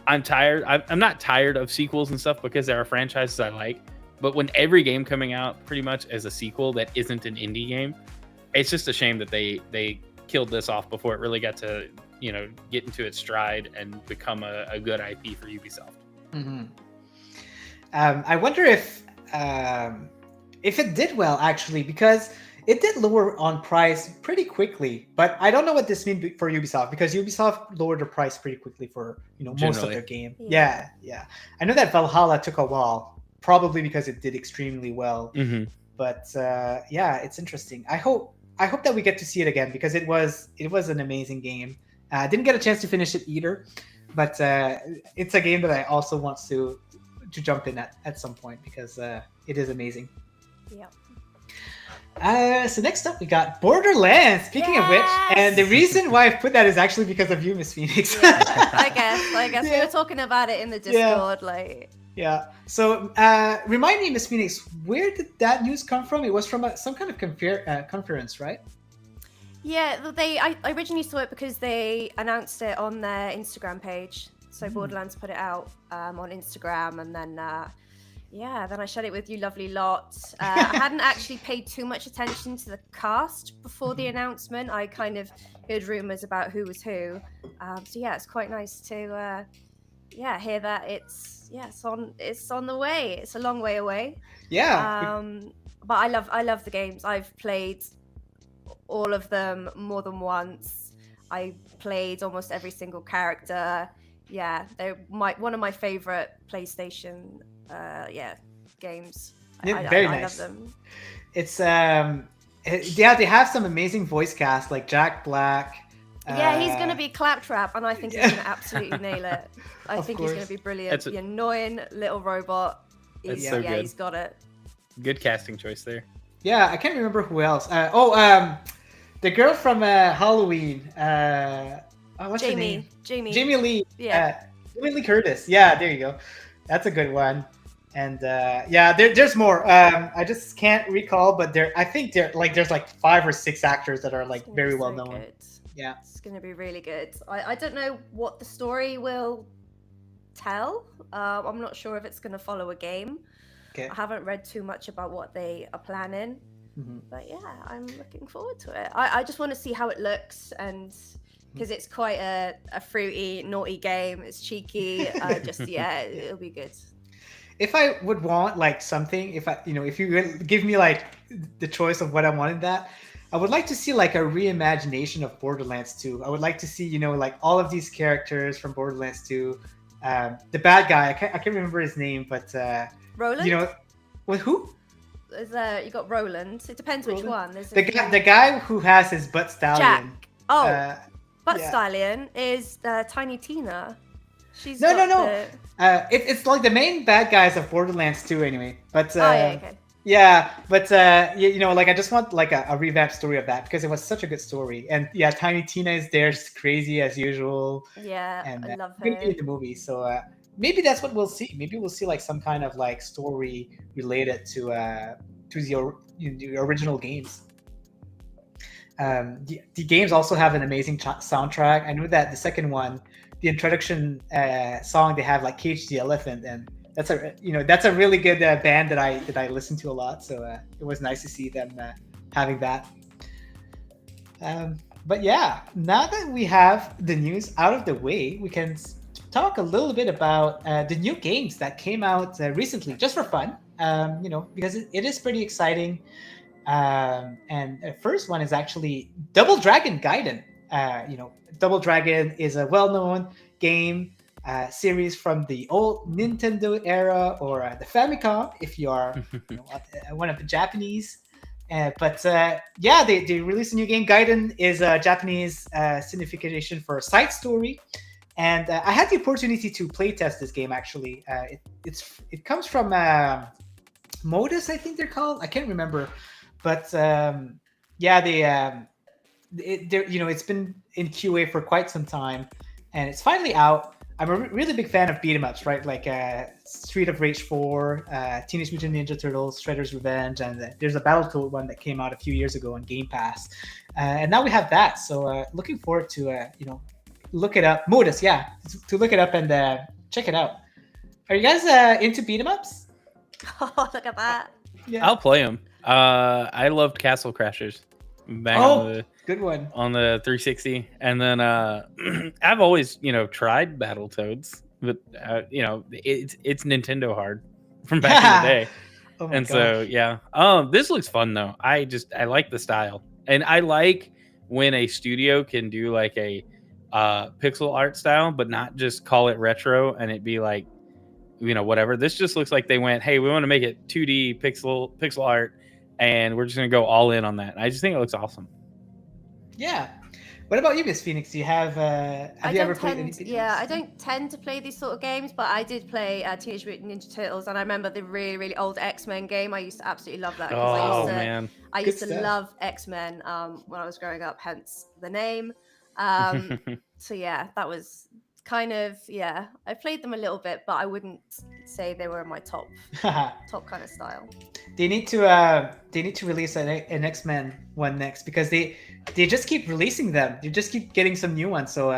I'm tired. I'm not tired of sequels and stuff because there are franchises I like. But when every game coming out pretty much as a sequel that isn't an indie game, it's just a shame that they killed this off before it really got to get into its stride and become a good IP for Ubisoft. I wonder if it did well actually, because it did lower on price pretty quickly. But I don't know what this means for Ubisoft, because Ubisoft lowered the price pretty quickly for most of their game. Yeah. I know that Valhalla took a while. Probably because it did extremely well, but it's interesting. I hope that we get to see it again because it was an amazing game. I didn't get a chance to finish it either, but it's a game that I also want to jump in at some point because it is amazing. Yeah. So next up we got Borderlands. Speaking of which, and the reason why I put that is actually because of you, Miss Phoenix. Yeah, I guess we were talking about it in the Discord, Yeah. So, remind me, Miss Phoenix, where did that news come from? It was from some kind of conference, right? Yeah, I originally saw it because they announced it on their Instagram page. So Borderlands put it out on Instagram, and then then I shared it with you, lovely lot. I hadn't actually paid too much attention to the cast before the announcement. I kind of heard rumors about who was who. It's quite nice to hear that it's on the way. It's a long way away. Yeah. But I love the games. I've played all of them more than once. I played almost every single character. Yeah, they're one of my favorite PlayStation games. Very nice. I love them. It's they have some amazing voice cast like Jack Black. He's going to be Claptrap, and I think he's going to absolutely nail it. I think he's going to be brilliant. The annoying little robot. He's got it. Good casting choice there. Yeah, I can't remember who else. The girl from Halloween. What's her name? Jamie Lee. Yeah. Jamie Lee Curtis. Yeah, there you go. That's a good one. And there's more. I just can't recall, but I think there's like 5 or 6 actors that are like very well known. Good. Yeah, it's going to be really good. I don't know what the story will tell. I'm not sure if it's going to follow a game. Okay. I haven't read too much about what they are planning. But yeah, I'm looking forward to it. I just want to see how it looks, and because it's quite a fruity, naughty game. It's cheeky. It'll be good. if I would want like something, if you give me like the choice of what I wanted that, I would like to see like a reimagination of Borderlands 2. I would like to see, like all of these characters from Borderlands 2. The bad guy, I can't remember his name, but Roland? With who? You got Roland. It depends which one. There's the guy who has his butt stallion. Jack. Oh, butt stallion is Tiny Tina. She's no. It's like the main bad guys of Borderlands 2 anyway. But okay. yeah, but like I just want like a revamped story of that because it was such a good story. And yeah, Tiny Tina is there, crazy as usual. Yeah, and, I love her. Gonna be in the movie, so maybe that's what we'll see. Maybe we'll see like some kind of like story related to the original games. The games also have an amazing soundtrack. I know that the second one, the introduction song, they have like Cage the Elephant, and that's a really good band that I listen to a lot. So it was nice to see them having that. But yeah, now that we have the news out of the way, we can talk a little bit about the new games that came out recently, just for fun. Because it is pretty exciting. And the first one is actually Double Dragon Gaiden. Double Dragon is a well-known game series from the old Nintendo era, or the Famicom, if you are one of the Japanese. But they released a new game. Gaiden is a Japanese signification for side story. And I had the opportunity to playtest this game, actually. It comes from Modus, I think they're called. I can't remember. But it's been in QA for quite some time, and it's finally out. I'm a really big fan of beat 'em ups, right? Like Street of Rage 4, Teenage Mutant Ninja Turtles, Shredder's Revenge, and there's a Battletoad one that came out a few years ago on Game Pass. And now we have that, so looking forward to look it up. Modus, to look it up and check it out. Are you guys into beat 'em ups? Oh, look at that! Yeah. I'll play them. I loved Castle Crashers back good one on the 360, and then I've always tried Battletoads, but it's Nintendo hard from back in the day. And gosh. So this looks fun though. I like the style, and I like when a studio can do like a pixel art style, but not just call it retro and it be like whatever. This just looks like they went, hey, we want to make it 2D pixel art, and we're just gonna go all in on that. I just think it looks awesome. Yeah. What about you, Miss Phoenix? Do you have you ever played anything? Yeah, I don't tend to play these sort of games, but I did play Teenage Mutant Ninja Turtles, and I remember the really, really old X-Men game. I used to absolutely love that. Man. I used to love X-Men when I was growing up, hence the name. So yeah, that was kind of, I played them a little bit, but I wouldn't say they were my top kind of style. They need to release an X-Men one next, because they just keep releasing them. They just keep getting some new ones. So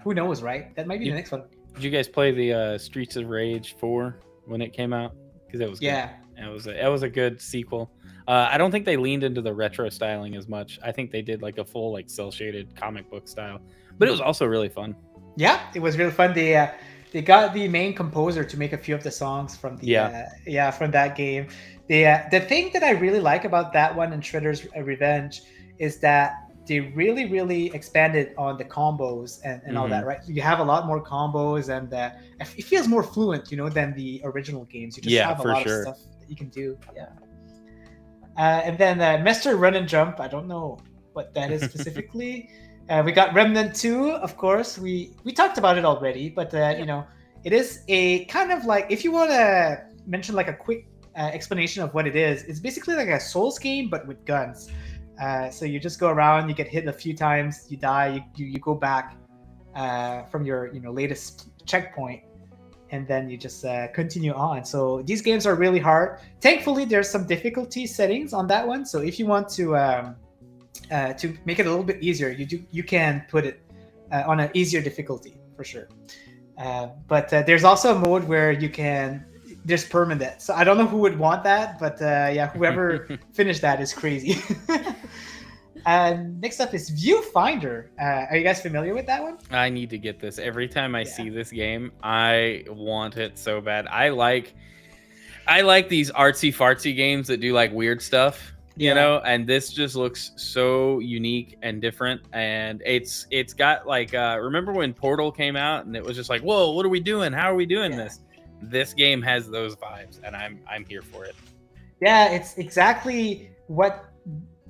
who knows, right? That might be the next one. Did you guys play the Streets of Rage 4 when it came out? Because it was good. It was a good sequel. I don't think they leaned into the retro styling as much. I think they did like a full like cel shaded comic book style, but it was also really fun. Yeah, it was really fun. They got the main composer to make a few of the songs from the from that game. The thing that I really like about that one and Shredder's Revenge is that they really, really expanded on the combos and all that, right? You have a lot more combos, and it feels more fluent, than the original games. You just have a lot of stuff that you can do. Yeah. And then Mr. Run and Jump, I don't know what that is specifically. We got Remnant 2, of course. We talked about it already, but it is a kind of like, if you want to mention like a quick explanation of what it is, it's basically like a Souls game, but with guns. So you just go around, you get hit a few times, you die, you go back from your latest checkpoint, and then you just continue on. So these games are really hard. Thankfully, there's some difficulty settings on that one. So if you want to make it a little bit easier, you can put it on an easier difficulty for sure. But there's also a mode where you can. There's permanent. So I don't know who would want that, but whoever finished that is crazy. And next up is Viewfinder. Are you guys familiar with that one? I need to get this. Every time I see this game, I want it so bad. I like I like these artsy fartsy games that do like weird stuff, you know, and this just looks so unique and different. And it's got like remember when Portal came out and it was just like, whoa, what are we doing? How are we doing this? This game has those vibes, and I'm here for it. Yeah, it's exactly what,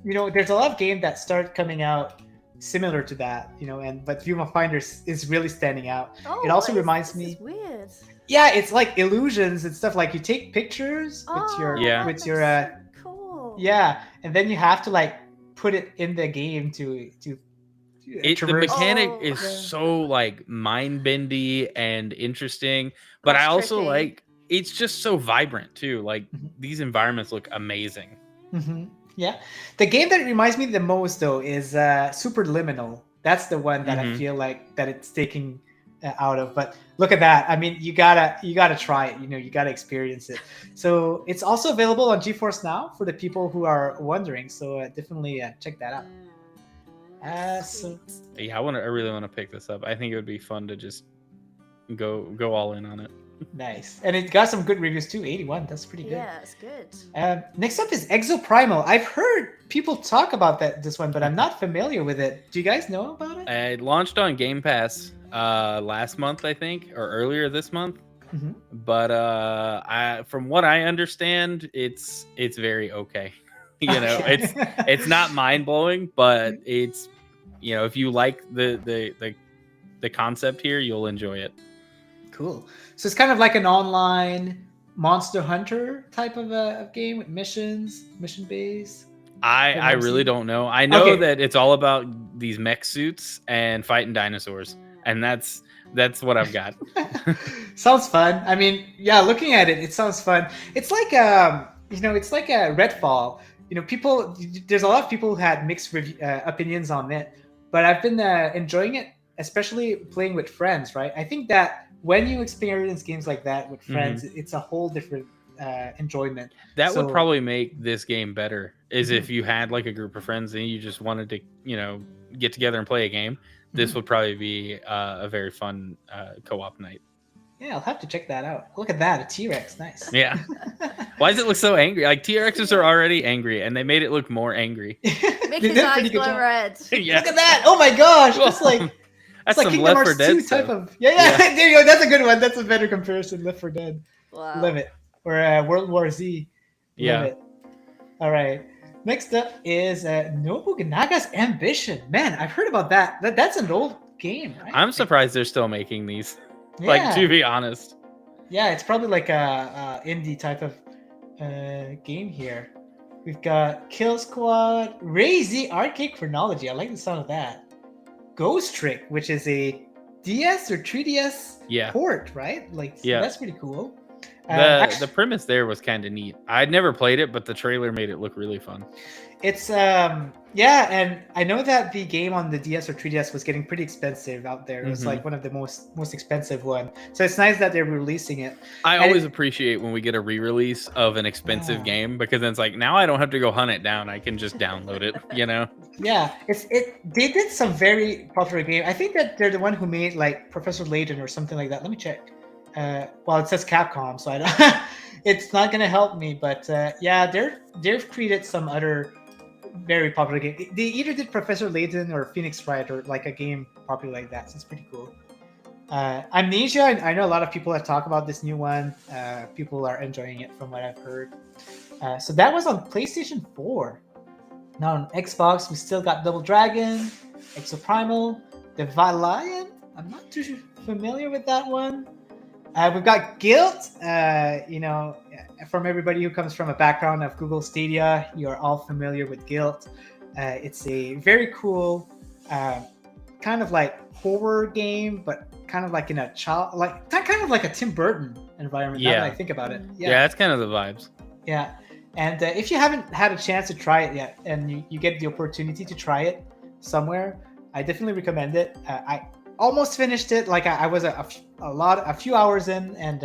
you know, there's a lot of games that start coming out similar to that, you know, but Viewfinder is really standing out. It also reminds me. Is weird. Yeah, it's like illusions and stuff. Like you take pictures with your so cool. Yeah, and then you have to like put it in the game to the mechanic is so like mind bendy and interesting, but I also like it's just so vibrant too. Like these environments look amazing. Yeah, the game that reminds me the most though is Superliminal. That's the one that I feel like that it's taking out of. But look at that. I mean, you gotta try it. You know, you gotta experience it. So it's also available on GeForce Now for the people who are wondering. So definitely check that out. So yeah, I really want to pick this up. I think it would be fun to just go all in on it. Nice. And it got some good reviews too. 81. That's pretty good. Yeah, it's good. Next up is Exoprimal. I've heard people talk about this one, but I'm not familiar with it. Do you guys know about it? It launched on Game Pass last month, I think, or earlier this month. But from what I understand, it's very okay. You know, it's not mind blowing, but it's, you know, if you like the concept here, you'll enjoy it. Cool. So it's kind of like an online Monster Hunter type of a game with mission based. I really don't know. I know that it's all about these mech suits and fighting dinosaurs, and that's what I've got. Sounds fun. I mean, yeah, looking at it, it sounds fun. It's like you know, it's like a Redfall. You know, there's a lot of people who had mixed opinions on it, but I've been enjoying it, especially playing with friends. Right? I think that when you experience games like that with friends, it's a whole different enjoyment. That would probably make this game better, is if you had like a group of friends and you just wanted to, you know, get together and play a game. This would probably be a very fun co-op night. Yeah, I'll have to check that out. Look at that, a T-Rex, nice. Yeah. Why does it look so angry? Like T-Rexes are already angry, and they made it look more angry. Make his eyes glow red. Yeah. Look at that! Oh my gosh! It's like that's like some Kingdom Left 4 Hearts 2 Dead type stuff. of there you go. That's a good one. That's a better comparison. Left 4 Dead. Wow. Love it. Or World War Z. Love it. All right. Next up is Nobunaga's Ambition. Man, I've heard about that. That's an old game, right? I'm surprised they're still making these. Yeah. Like, to be honest. Yeah, it's probably like a indie type of game here. We've got Kill Squad, Ray-Z Arcade Chronology. I like the sound of that. Ghost Trick, which is a DS or 3DS port, right? Like, so that's pretty cool. The premise there was kind of neat. I'd never played it, but the trailer made it look really fun. It's and I know that the game on the DS or 3DS was getting pretty expensive out there. It was like one of the most expensive one. So it's nice that they're releasing it. I always appreciate when we get a re-release of an expensive game, because then it's like, now I don't have to go hunt it down. I can just download it, you know? Yeah, they did some very popular game. I think that they're the one who made like Professor Layton or something like that. Let me check. Well, it says Capcom, so I don't it's not gonna help me, but yeah, they've created some other very popular game. They either did Professor Layton or Phoenix Wright, or like a game popular like that, so it's pretty cool. Amnesia, I know a lot of people have talked about this new one. People are enjoying it from what I've heard. So that was on PlayStation 4. Now on Xbox, we still got Double Dragon, Exoprimal, the Valiant. I'm not too familiar with that one. We've got Guilt. You know, from everybody who comes from a background of Google Stadia, you are all familiar with Guilt. It's a very cool, kind of like horror game, but kind of like in a kind of like a Tim Burton environment. Now that I think about it. Yeah, that's kind of the vibes. Yeah, and if you haven't had a chance to try it yet, and you get the opportunity to try it somewhere, I definitely recommend it. I almost finished it. Like I was a few hours in, and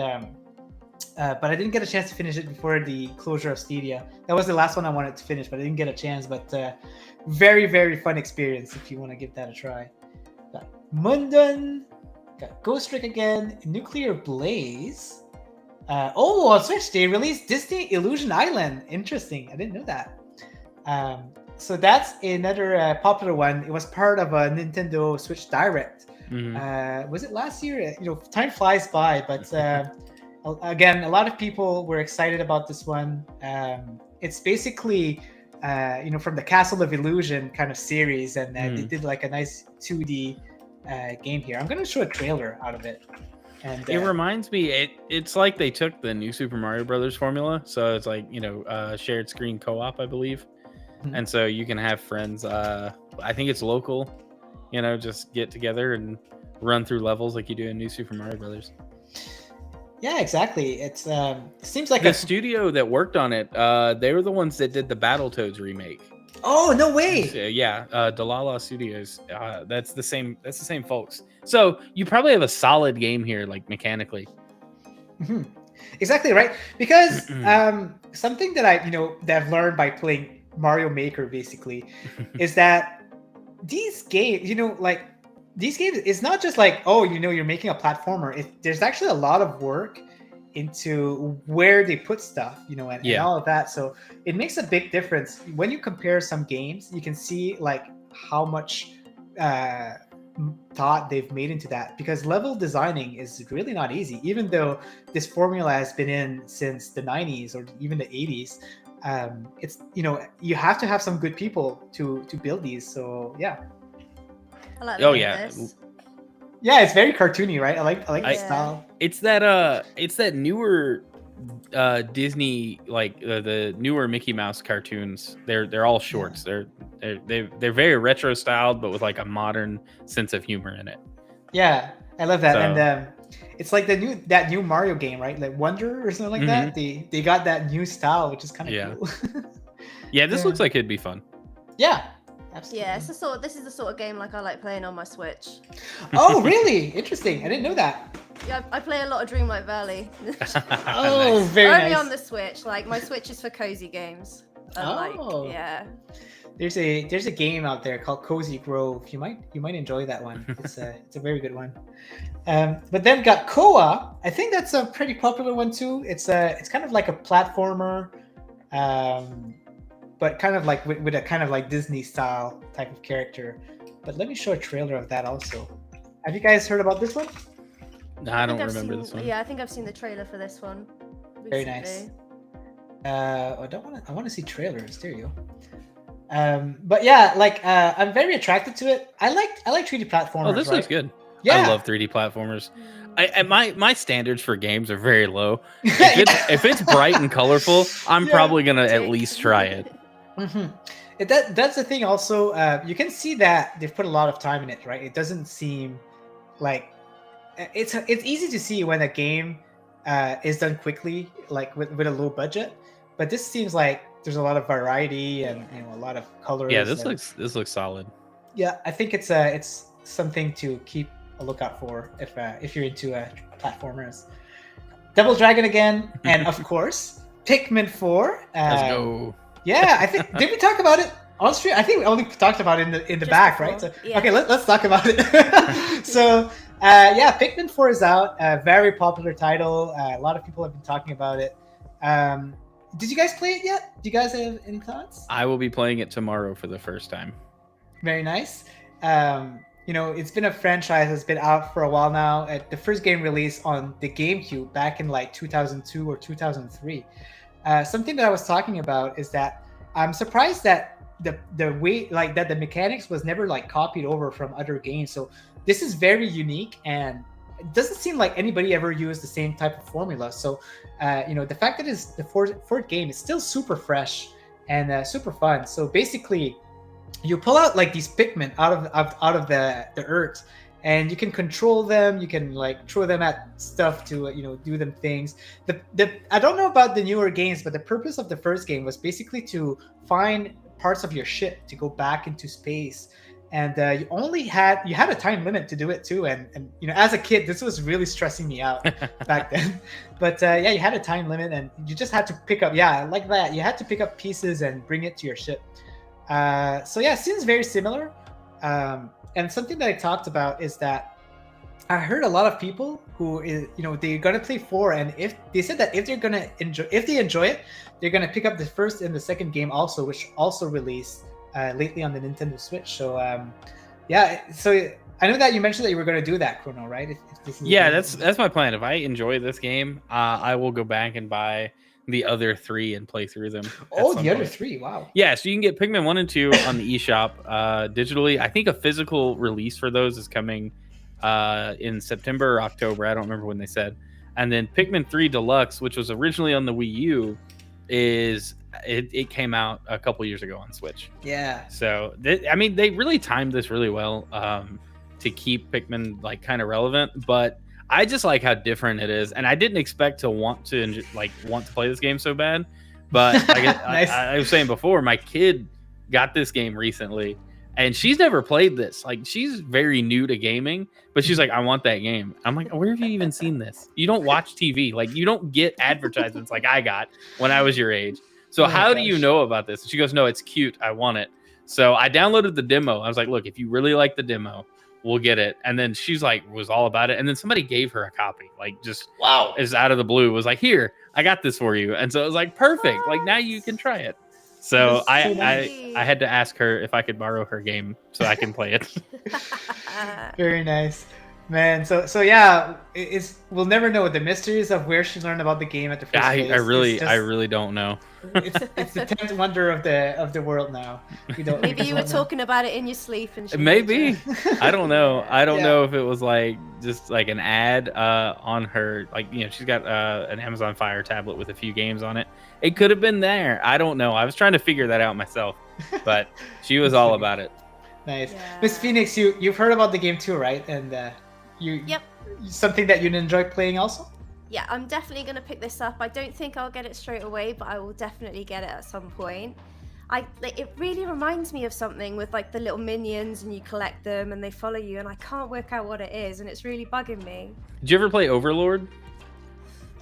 but I didn't get a chance to finish it before the closure of Stadia. That was the last one I wanted to finish, but I didn't get a chance. But very, very fun experience if you want to give that a try. Got Mundun, got Ghost Trick again, Nuclear Blaze, On Switch they released Disney Illusion Island. Interesting. I didn't know that. So that's another popular one. It was part of a Nintendo Switch Direct. Was it last year? Time flies by, but again, a lot of people were excited about this one. It's basically from the Castle of Illusion kind of series, and they did like a nice 2D game here. I'm going to show a trailer out of it. And it reminds me, it's like they took the new Super Mario Brothers formula. So it's like, shared screen co-op, I believe. And so you can have friends, I think it's local, just get together and run through levels like you do in new Super Mario Brothers. Yeah, exactly. It seems like the studio that worked on it, they were the ones that did the Battletoads remake. Oh, no way. Yeah, Dalala Studios. That's the same folks. So you probably have a solid game here, like mechanically. Exactly right. Because something that that I've learned by playing Mario Maker basically is that these games, these games, it's not just like, you're making a platformer. There's actually a lot of work into where they put stuff, and all of that. So it makes a big difference when you compare some games. You can see like how much thought they've made into that, because level designing is really not easy. Even though this formula has been in since the 90s or even the 80s, it's you have to have some good people to build these. So yeah. I like this. Yeah, it's very cartoony, right? I like the style. It's that newer Disney, like the newer Mickey Mouse cartoons. They're all shorts. Yeah. They're very retro styled, but with like a modern sense of humor in it. Yeah, I love that. And it's like that new Mario game, right? Like Wonder or something like that. They got that new style, which is kind of cool. Yeah, this looks like it'd be fun. Yeah. Absolutely. Yeah, this is the sort of game like I like playing on my Switch. Oh, really? Interesting. I didn't know that. Yeah, I play a lot of Dreamlight Valley. Oh, nice. Very Only nice. on the Switch. Like my Switch is for cozy games. Yeah. There's a game out there called Cozy Grove. You might enjoy that one. It's a very good one. But then got Koa. I think that's a pretty popular one too. It's kind of like a platformer. But kind of like with a kind of like Disney style type of character. But let me show a trailer of that also. Have you guys heard about this one? No, I don't remember this one. Yeah, I think I've seen the trailer for this one recently. Very nice. I want to see trailers. There you go. But yeah, I'm very attracted to it. I like 3D platformers. Oh, this looks good. Yeah. I love 3D platformers. My standards for games are very low. If it's bright and colorful, I'm probably gonna at least try it. That's the thing. Also, you can see that they've put a lot of time in it, right? It doesn't seem like it's easy to see when a game is done quickly, like with a low budget. But this seems like there's a lot of variety and a lot of colors. Yeah, this looks solid. Yeah, I think it's something to keep a lookout for if you're into platformers. Double Dragon again, and of course Pikmin 4. Let's go. Yeah, I think did we talk about it on stream? I think we only talked about it in the back, before, right? So, yeah. Okay, let's talk about it. So Pikmin 4 is out. A very popular title. A lot of people have been talking about it. Did you guys play it yet? Do you guys have any thoughts? I will be playing it tomorrow for the first time. Very nice. It's been a franchise that's been out for a while now. The first game released on the GameCube back in like 2002 or 2003. Something that I was talking about is that I'm surprised that the way that the mechanics was never like copied over from other games. So this is very unique, and it doesn't seem like anybody ever used the same type of formula. So the fact that it's the fourth game is still super fresh and super fun. So basically, you pull out like these Pikmin out of the earth, and you can control them. You can like throw them at stuff to do them things. I don't know about the newer games, but the purpose of the first game was basically to find parts of your ship to go back into space, and you had a time limit to do it too. And as a kid, this was really stressing me out back then. But you had a time limit, and you just had to pick up. Yeah, like that. You had to pick up pieces and bring it to your ship. So yeah, it seems very similar. And something that I talked about is that I heard a lot of people who is, they're gonna play 4, and if they said that if they enjoy it, they're gonna pick up the first and the second game also, which also released lately on the Nintendo Switch. So so I know that you mentioned that you were gonna do that, Chrono, right? If this is that's my plan. If I enjoy this game, I will go back and buy the other 3 and play through them. Oh, the other 3! Wow. Yeah, so you can get Pikmin 1 and 2 on the eShop digitally. I think a physical release for those is coming in September or October. I don't remember when they said. And then Pikmin 3 Deluxe, which was originally on the Wii U, it came out a couple years ago on Switch. Yeah. So they really timed this really well to keep Pikmin like kind of relevant, but I just like how different it is, and I didn't expect to want to play this game so bad. But Nice. I was saying before, my kid got this game recently, and she's never played this. Like, she's very new to gaming, but she's like, I want that game. I'm like, where have you even seen this? You don't watch TV. Like, you don't get advertisements like I got when I was your age. So how do you know about this? And she goes, no, it's cute. I want it. So I downloaded the demo. I was like, look, if you really like the demo, we'll get it. And then she's like, was all about it. And then somebody gave her a copy, like, just is out of the blue, was like, here, I got this for you. And so it was like, perfect. Like, now you can try it. So I had to ask her if I could borrow her game so I can play it. Very nice, man. So yeah, we'll never know the mysteries of where she learned about the game at the first place. I really don't know. It's the 10th wonder of the world now. Maybe you were talking about it in your sleep and maybe. I don't know. I don't know if it was like just like an ad on her, like, she's got an Amazon Fire tablet with a few games on it. It could have been there. I don't know. I was trying to figure that out myself, but she was all about it. Nice. Miss Phoenix, you've heard about the game too, right? And Yep. Something that you'd enjoy playing also? Yeah, I'm definitely going to pick this up. I don't think I'll get it straight away, but I will definitely get it at some point. It really reminds me of something with like the little minions, and you collect them and they follow you, and I can't work out what it is, and it's really bugging me. Did you ever play Overlord?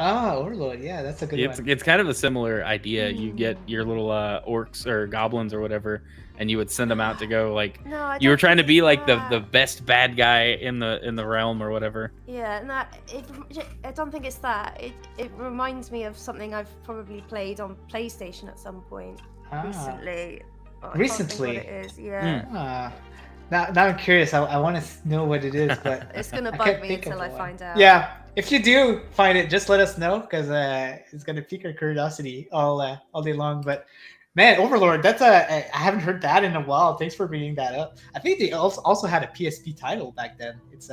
Ah, Overlord, yeah, that's a good one. It's kind of a similar idea. You get your little orcs or goblins or whatever, and you would send them out to go, like, you were trying to be like the best bad guy in the realm or whatever. Yeah, no, I don't think it's that. It reminds me of something I've probably played on PlayStation at some point recently. Oh, recently? I can't think what it is. Yeah. Now I'm curious. I want to know what it is, but it's gonna bug me until I find out. Yeah, if you do find it, just let us know, because it's gonna pique our curiosity all day long. But man, Overlord, I haven't heard that in a while. Thanks for bringing that up. I think they also had a PSP title back then. It's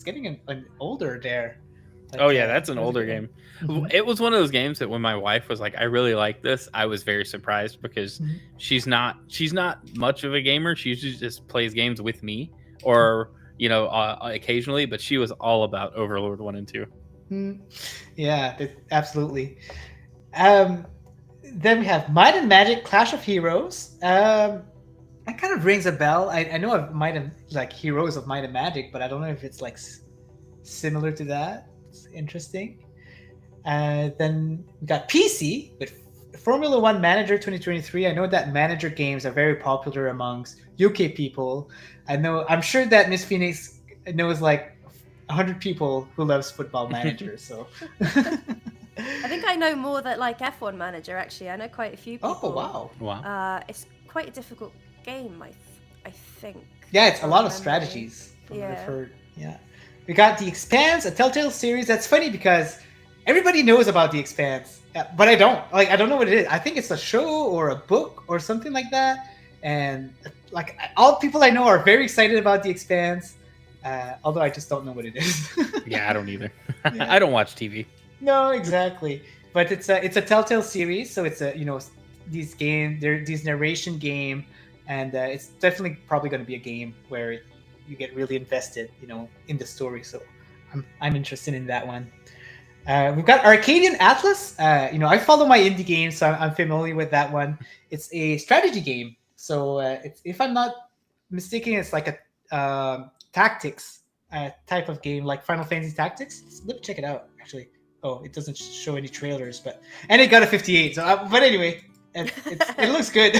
getting an older there. Oh yeah, that's an older game. It was one of those games that when my wife was like, I really like this, I was very surprised, because she's not much of a gamer. She usually just plays games with me or occasionally, but she was all about Overlord 1 and 2. Yeah, absolutely. Then we have Might and Magic Clash of Heroes. That kind of rings a bell. I know of Might and like Heroes of Might and Magic, but I don't know if it's like similar to that. It's interesting. Then we got PC with Formula One Manager 2023. I know that manager games are very popular amongst UK people. I'm sure that Miss Phoenix knows like 100 people who loves Football Manager. So I think I know more that like F1 Manager. Actually, I know quite a few people. Oh wow! It's quite a difficult game, I think. Yeah, it's a lot of strategies. From what I've heard. Yeah, we got The Expanse, a Telltale series. That's funny because everybody knows about The Expanse, but I don't. Like, I don't know what it is. I think it's a show or a book or something like that. And like all people I know are very excited about The Expanse, although I just don't know what it is. Yeah, I don't either. Yeah. I don't watch TV. No, exactly. But it's a Telltale series, so it's these narration game, and it's definitely probably going to be a game where you get really invested, in the story. So I'm interested in that one. We've got Arcadian Atlas. I follow my indie games, so I'm familiar with that one. It's a strategy game. So if I'm not mistaken, it's like a tactics type of game, like Final Fantasy Tactics. Let me check it out, actually. Oh, it doesn't show any trailers, and it got a 58. So, but anyway, it looks good.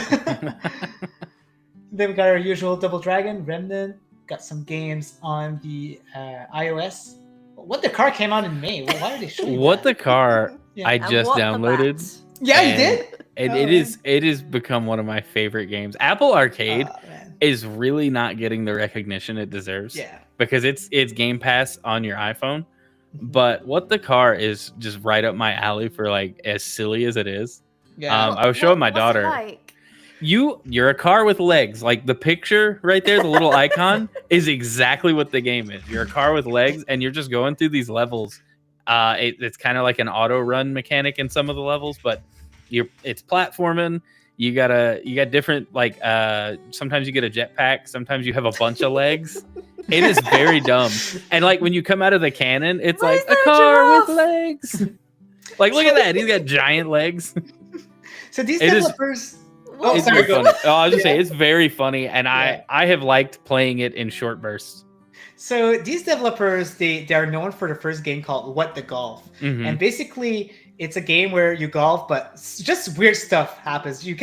Then we got our usual Double Dragon, Remnant. Got some games on the iOS. What the Car came out in May. Well, why are they showing What that? the Car Yeah. I And just What the downloaded. Bat? Yeah, you and- did? And Oh, it has become one of my favorite games. Apple Arcade Oh, man. is really not getting the recognition it deserves. Yeah. Because it's Game Pass on your iPhone. But What the Car is just right up my alley for like as silly as it is. Yeah. I was showing my what's it daughter. like? You're a car with legs. Like the picture right there, the little icon is exactly what the game is. You're a car with legs, and you're just going through these levels. It's kind of like an auto run mechanic in some of the levels, but it's platforming. You got different like sometimes you get a jetpack, sometimes you have a bunch of legs. It is very dumb. And like when you come out of the cannon, it's Why like is a there a car with giraffe? legs. Like look at that, he's got giant legs. So these It is- developers. What? It's sorry, very go funny. ahead. Oh, I was just Yeah. saying it's very funny, and Yeah. I have liked playing it in short bursts. So these developers, they are known for the first game called What the Golf. Mhm. And basically, it's a game where you golf, but just weird stuff happens. You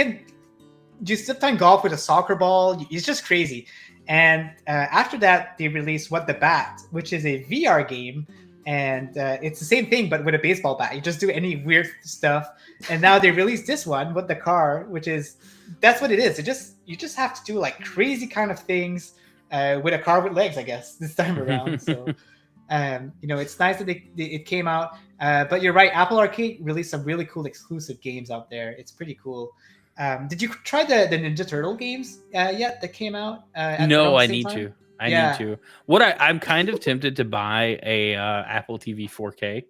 sometimes golf with a soccer ball. It's just crazy. And after that, they released What the Bat, which is a VR game. And it's the same thing, but with a baseball bat. You just do any weird stuff. And now they released this one, What the Car, that's what it is. You just have to do like crazy kind of things with a car with legs, I guess, this time around. So, it's nice that it came out. But you're right, Apple Arcade released some really cool exclusive games out there. It's pretty cool. Did you try the Ninja Turtle games yet that came out? No, I same need time? to. I Yeah. need to. I'm kind of tempted to buy a Apple TV 4K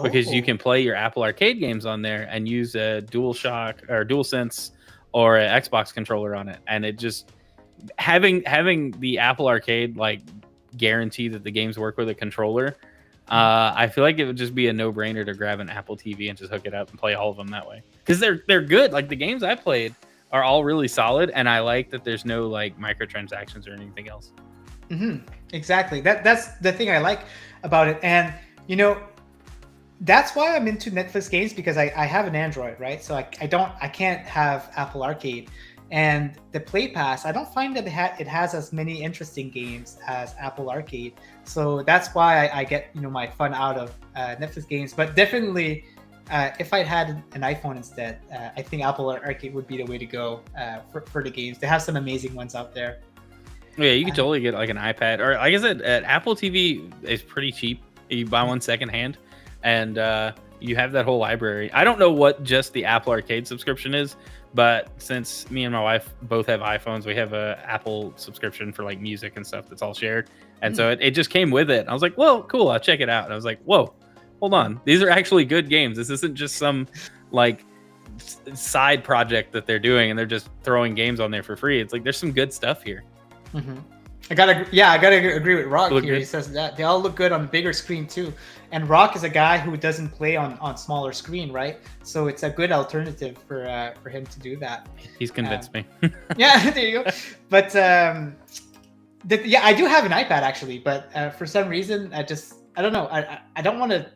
because you Oh. can play your Apple Arcade games on there and use a DualShock or DualSense or an Xbox controller on it, and it just having the Apple Arcade like guarantee that the games work with a controller. I feel like it would just be a no-brainer to grab an Apple TV and just hook it up and play all of them that way because they're good. Like the games I played are all really solid, and I like that there's no like microtransactions or anything else. Mm-hmm. Exactly. That's the thing I like about it, and that's why I'm into Netflix games because I have an Android, right? So I can't have Apple Arcade, and the Play Pass. I don't find that it has as many interesting games as Apple Arcade. So that's why I get my fun out of Netflix games. But definitely, if I had an iPhone instead, I think Apple Arcade would be the way to go for the games. They have some amazing ones out there. Yeah, you could totally get like an iPad, or like I said, Apple TV is pretty cheap. You buy one secondhand, and you have that whole library. I don't know what just the Apple Arcade subscription is, but since me and my wife both have iPhones, we have a Apple subscription for like music and stuff that's all shared, and so it just came with it. I was like, well, cool, I'll check it out. And I was like, whoa, hold on, these are actually good games. This isn't just some like side project that they're doing and they're just throwing games on there for free. It's like there's some good stuff here. Mm-hmm. I gotta agree with Rokk Look here. good. He says that they all look good on the bigger screen too. And Rokk is a guy who doesn't play on smaller screen, right? So it's a good alternative for him to do that. He's convinced me. Yeah, there you go. But I do have an iPad actually, but for some reason I don't know. I don't want to.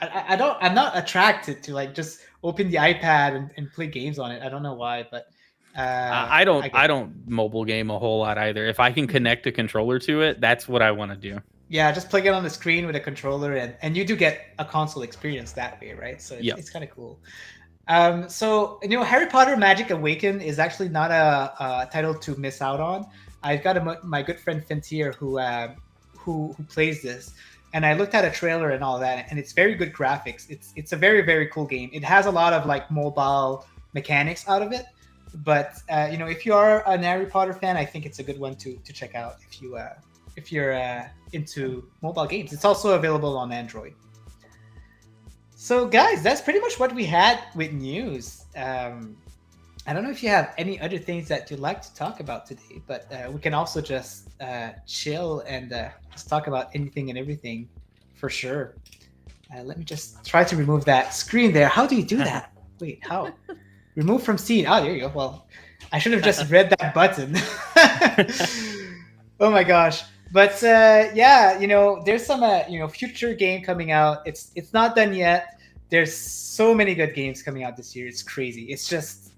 I'm not attracted to like just open the iPad and play games on it. I don't know why, but. I don't mobile game a whole lot either. If I can connect a controller to it, that's what I want to do. Yeah, just plug it on the screen with a controller, and you do get a console experience that way, right? So it's kind of cool. So Harry Potter Magic Awaken is actually not a title to miss out on. I've got my good friend Fintier who plays this, and I looked at a trailer and all that, and it's very good graphics. It's a very, very cool game. It has a lot of like mobile mechanics out of it. But if you are an Harry Potter fan, I think it's a good one to check out if you're into mobile games. It's also available on Android. So guys, that's pretty much what we had with news. I don't know if you have any other things that you'd like to talk about today, but we can also just chill and just talk about anything and everything for sure. Let me just try to remove that screen there. How do you do that? Wait, how? Remove from scene. Oh, there you go. Well, I should have just read that button. Oh my gosh. But there's some future game coming out. It's not done yet. There's so many good games coming out this year. It's crazy. It's just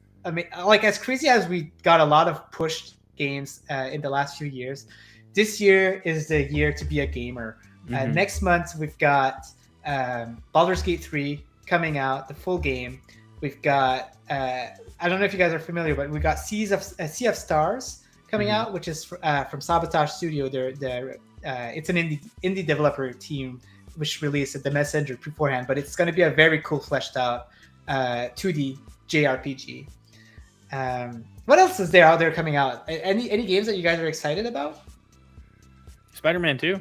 like as crazy as we got a lot of pushed games in the last few years. This year is the year to be a gamer. Next month we've got Baldur's Gate 3 coming out, the full game. We've got I don't know if you guys are familiar, but we got Sea of Stars coming out, which is from Sabotage Studio. It's an indie developer team which released The Messenger beforehand, but it's going to be a very cool, fleshed out 2D JRPG. What else is there out there coming out? Any games that you guys are excited about? Spider-Man 2.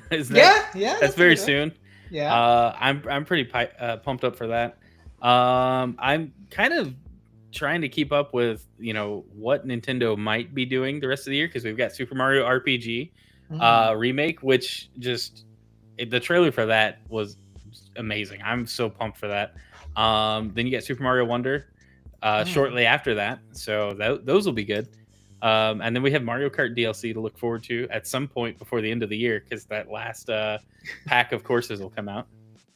That's very soon. Yeah. I'm pretty pumped up for that. I'm kind of trying to keep up with what Nintendo might be doing the rest of the year, because we've got Super Mario RPG remake, which the trailer for that was amazing. I'm so pumped for that. Then you get Super Mario Wonder shortly after that, so those will be good. And then we have Mario Kart DLC to look forward to at some point before the end of the year, because that last pack of courses will come out.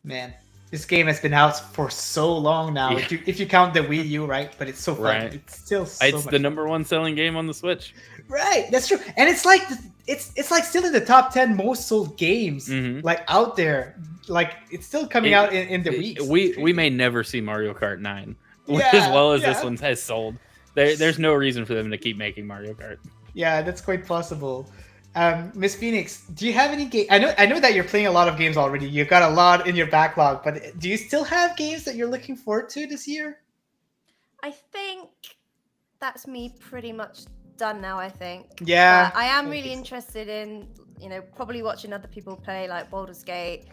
Man, this game has been out for so long now. Yeah. If you count the Wii U, right? But it's so fun. Right. It's still it's the number one selling game on the Switch. Right, that's true. And it's like it's like still in the top 10 most sold games like out there. Like it's still coming out in the weeks. We may never see Mario Kart 9 as well as this one has sold. There's no reason for them to keep making Mario Kart. Yeah, that's quite possible. Miss Phoenix, do you have any game? I know that you're playing a lot of games already. You've got a lot in your backlog, but do you still have games that you're looking forward to this year? I think that's me pretty much done now, I think. Yeah. I am really interested in, probably watching other people play like Baldur's Gate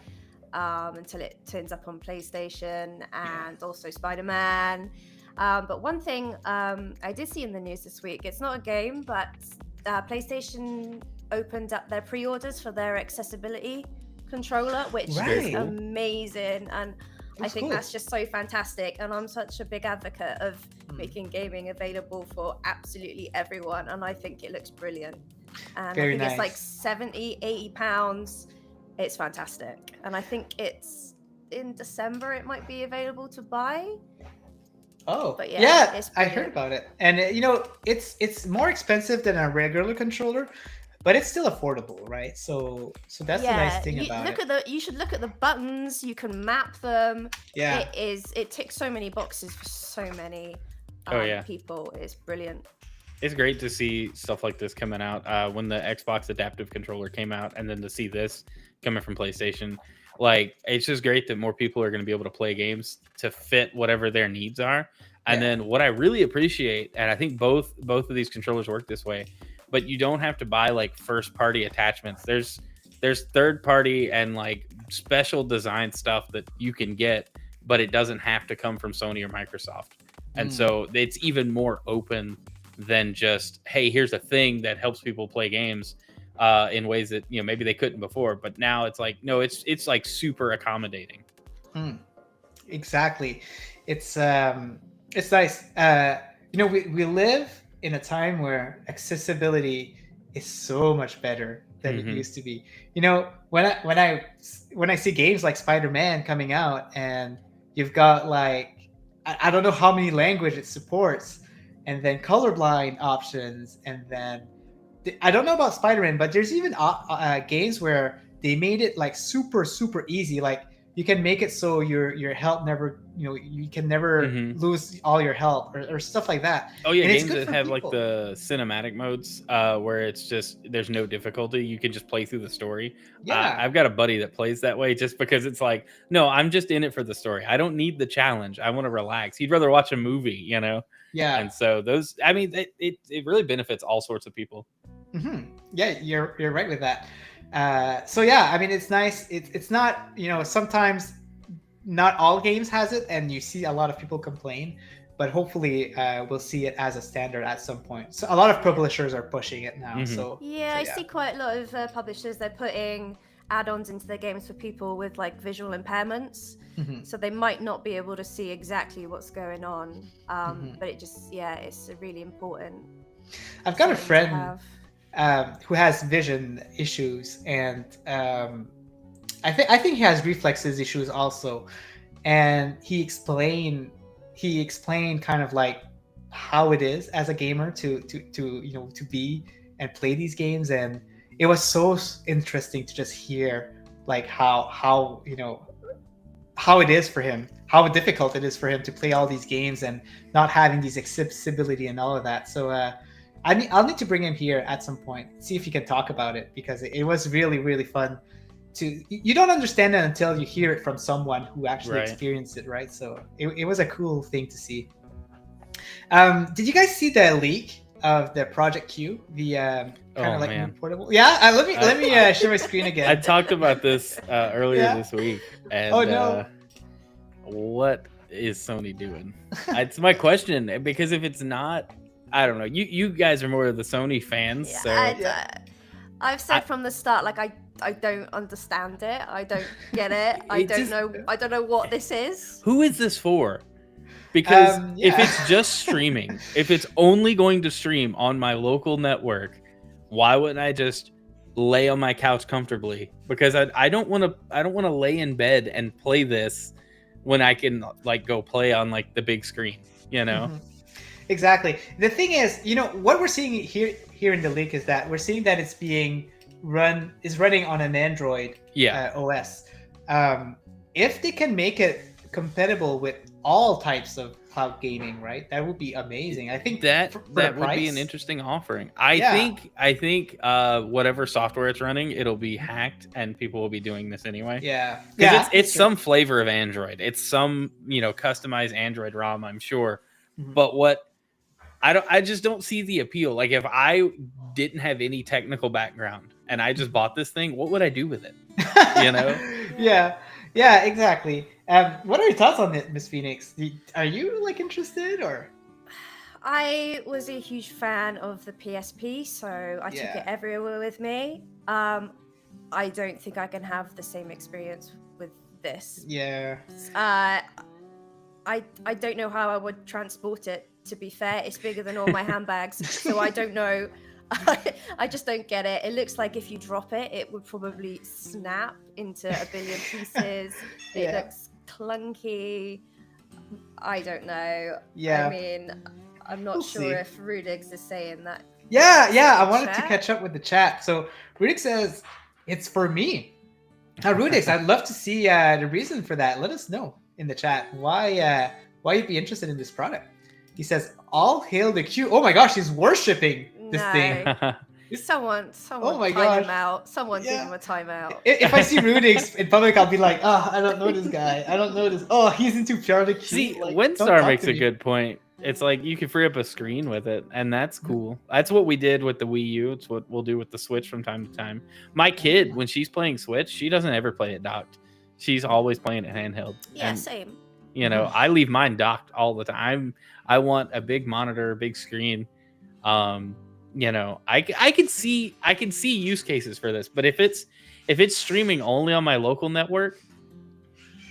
until it turns up on PlayStation, and also Spider-Man. But one thing I did see in the news this week, it's not a game, but PlayStation opened up their pre-orders for their accessibility controller, which is amazing. And I think that's just so fantastic. And I'm such a big advocate of making gaming available for absolutely everyone. And I think it looks brilliant. And I think it's like 70, 80 pounds. It's fantastic. And I think it's in December, it might be available to buy. Oh, but yeah, I heard about it. And it's more expensive than a regular controller, but it's still affordable, right? So that's the nice thing about it. You should look at the buttons. You can map them. Yeah, it ticks so many boxes for so many people. It's brilliant. It's great to see stuff like this coming out. When the Xbox adaptive controller came out, and then to see this coming from PlayStation, it's just great that more people are going to be able to play games to fit whatever their needs are. And then what I really appreciate, and I think both of these controllers work this way, but you don't have to buy first party attachments. There's third party and special design stuff that you can get, but it doesn't have to come from Sony or Microsoft. And so it's even more open than just, hey, here's a thing that helps people play games in ways that maybe they couldn't before. But now it's no, it's super accommodating. Exactly. It's nice. We live in a time where accessibility is so much better than it used to be. When I see games like Spider-Man coming out, and you've got I don't know how many languages it supports, and then colorblind options, and then I don't know about Spider-Man, but there's even games where they made it super easy. You can make it so your health never, you can never lose all your health or stuff like that. Oh yeah, games that have the cinematic modes where it's just there's no difficulty. You can just play through the story. Yeah, I've got a buddy that plays that way just because it's no, I'm just in it for the story. I don't need the challenge. I want to relax. He'd rather watch a movie, Yeah. And so those, it really benefits all sorts of people. Yeah, you're right with that. So yeah, it's nice. It's not, sometimes not all games has it, and you see a lot of people complain, but hopefully we'll see it as a standard at some point. So a lot of publishers are pushing it now. So I see quite a lot of publishers, they're putting add-ons into their games for people with visual impairments. So they might not be able to see exactly what's going on, but it just it's really important. I've got a friend who has vision issues, and I think he has reflexes issues also, and he explained kind of how it is as a gamer to be and play these games, and it was so interesting to just hear like how you know how it is for him, how difficult it is for him to play all these games and not having these accessibility and all of that. So I'll need to bring him here at some point, see if he can talk about it, because it was really, really fun. You don't understand it until you hear it from someone who actually experienced it, right? So it was a cool thing to see. Did you guys see the leak of the Project Q, the kind of like portable? Yeah, let me share my screen again. I talked about this earlier this week, and what is Sony doing? It's my question, because if it's not, I don't know. You guys are more of the Sony fans, so I've said from the start, like I don't understand it. I don't get it. I don't know what this is. Who is this for? Because if it's just streaming, if it's only going to stream on my local network, why wouldn't I just lay on my couch comfortably? Because I don't want to lay in bed and play this when I can like go play on like the big screen, you know? Mm-hmm. Exactly. The thing is, you know, what we're seeing here in the leak is that we're seeing that it's running on an Android OS. If they can make it compatible with all types of cloud gaming, right? That would be amazing. I think that would be an interesting offering. I think whatever software it's running, it'll be hacked and people will be doing this anyway. Yeah. It's some flavor of Android. It's some, you know, customized Android ROM, I'm sure. Mm-hmm. But I just don't see the appeal. Like, if I didn't have any technical background and I just bought this thing, what would I do with it? You know? Yeah, exactly. What are your thoughts on it, Miss Phoenix? Are you like interested, or? I was a huge fan of the PSP, so I took it everywhere with me. I don't think I can have the same experience with this. Yeah. I don't know how I would transport it. To be fair, it's bigger than all my handbags, so I don't know. I just don't get it. It looks like if you drop it, it would probably snap into a billion pieces. It looks clunky. I don't know. I mean, I'm not sure if Rudix is saying that. Yeah. I wanted to catch up with the chat. So Rudix says it's for me. Rudix, I'd love to see the reason for that. Let us know in the chat why you'd be interested in this product. He says, "All hail the Q." Oh my gosh, he's worshipping this thing. Someone oh my time him out. Someone give him a timeout. If I see Rudix in public, I'll be like, I don't know this guy. I don't know this. Oh, he's into Pier-Luc. See, like, Windstar makes a good point. It's like you can free up a screen with it, and that's cool. That's what we did with the Wii U. It's what we'll do with the Switch from time to time. My kid, when she's playing Switch, she doesn't ever play it docked. She's always playing it handheld. Yeah, same. You know, I leave mine docked all the time. I want a big monitor, big screen. You know, I can see use cases for this, but if it's streaming only on my local network,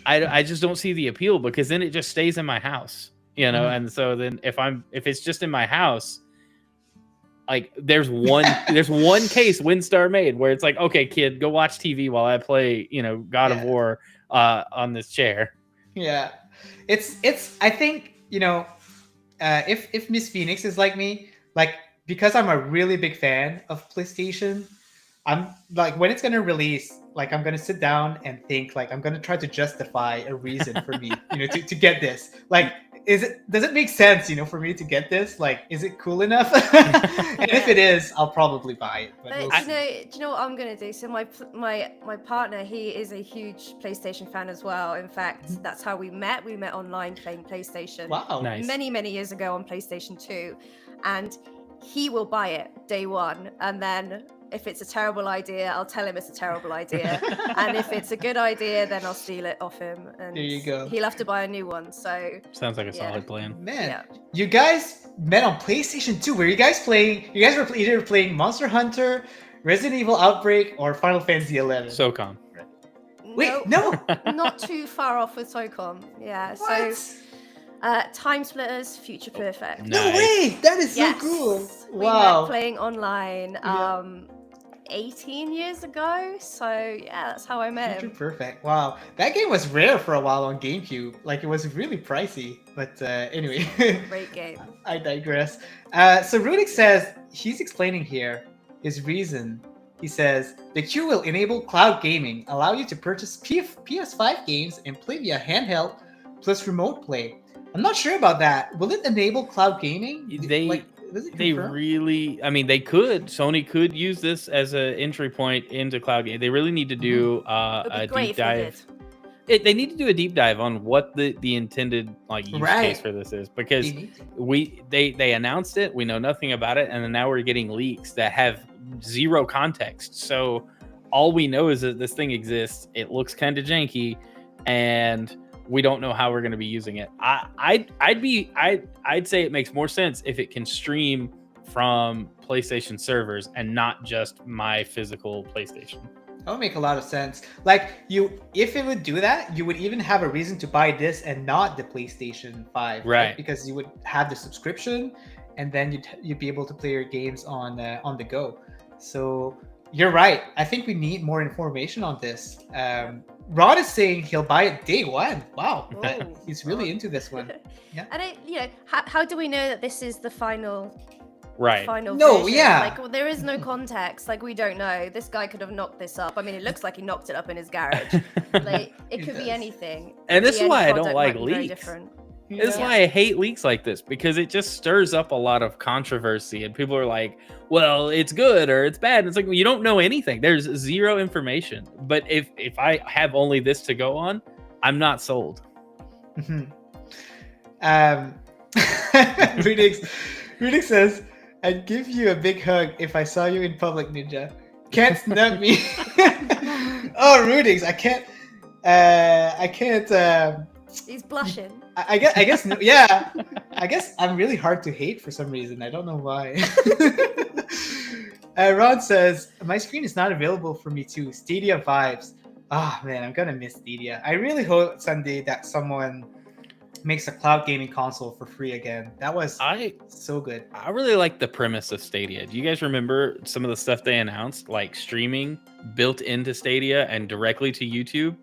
I just don't see the appeal, because then it just stays in my house, you know. And so then if it's just in my house, like there's one case Windstar made where it's like, okay, kid, go watch TV while I play, you know, God of War on this chair. Yeah, it's I think, you know, if Miss Phoenix is like me, like, because I'm a really big fan of PlayStation, I'm like, when it's gonna release, like, I'm gonna sit down and think, like, I'm gonna try to justify a reason for me, you know, to get this. Like, does it make sense, you know, for me to get this? Like, is it cool enough? And if it is, I'll probably buy it. But do you know what I'm gonna do? So my partner, he is a huge PlayStation fan as well. In fact, that's how we met. We met online playing PlayStation. Wow, nice. Many years ago on PlayStation 2, and he will buy it day one, and then if it's a terrible idea, I'll tell him it's a terrible idea. And if it's a good idea, then I'll steal it off him. And there you go. He'll have to buy a new one. So sounds like a solid plan. Man, you guys met on PlayStation 2. Were you guys playing? You guys were either playing Monster Hunter, Resident Evil Outbreak, or Final Fantasy 11. SOCOM. Wait, no. Not too far off with SOCOM. Yeah. What? So Time Splitters, Future Perfect. No way! That is so cool. We met playing online 18 years ago. So yeah, that's how I met him. Future Perfect. Wow, that game was rare for a while on GameCube. Like, it was really pricey. But anyway. Great game. I digress. So Rudix says he's explaining here his reason He says, the queue will enable cloud gaming, allow you to purchase PS5 games and play via handheld plus remote play. I'm not sure about that. Will it enable cloud gaming? They really, I mean, they could. Sony could use this as an entry point into cloud game. They really need to do a deep dive. They need to do a deep dive on what the intended use case for this is, because they announced it, we know nothing about it, and then now we're getting leaks that have zero context. So all we know is that this thing exists. It looks kind of janky, and we don't know how we're going to be using it. I'd say it makes more sense if it can stream from PlayStation servers and not just my physical PlayStation. That would make a lot of sense. Like, if it would do that, you would even have a reason to buy this and not the PlayStation 5, right? Because you would have the subscription, and then you'd be able to play your games on the go. So you're right. I think we need more information on this. Rod is saying he'll buy it day one. Wow, he's really into this one. Yeah. And how do we know that this is the final? Right. Final no, version? yeah. Like, there is no context. Like, we don't know. This guy could have knocked this up. I mean, it looks like he knocked it up in his garage. Like, it could be anything. And this is why I don't like leaks. This is why I hate leaks like this, because it just stirs up a lot of controversy, and people are like, well, it's good or it's bad. And it's like, well, you don't know anything. There's zero information. But if I have only this to go on, I'm not sold. Rudix says, I'd give you a big hug if I saw you in public, Ninja. Can't snub me. Oh, Rudix, I can't. He's blushing. I guess, yeah. I guess I'm really hard to hate for some reason. I don't know why. Ron says, my screen is not available for me too. Stadia vibes. Ah, man, I'm gonna miss Stadia. I really hope someday that someone makes a cloud gaming console for free again. That was so good. I really like the premise of Stadia. Do you guys remember some of the stuff they announced, like streaming built into Stadia and directly to YouTube?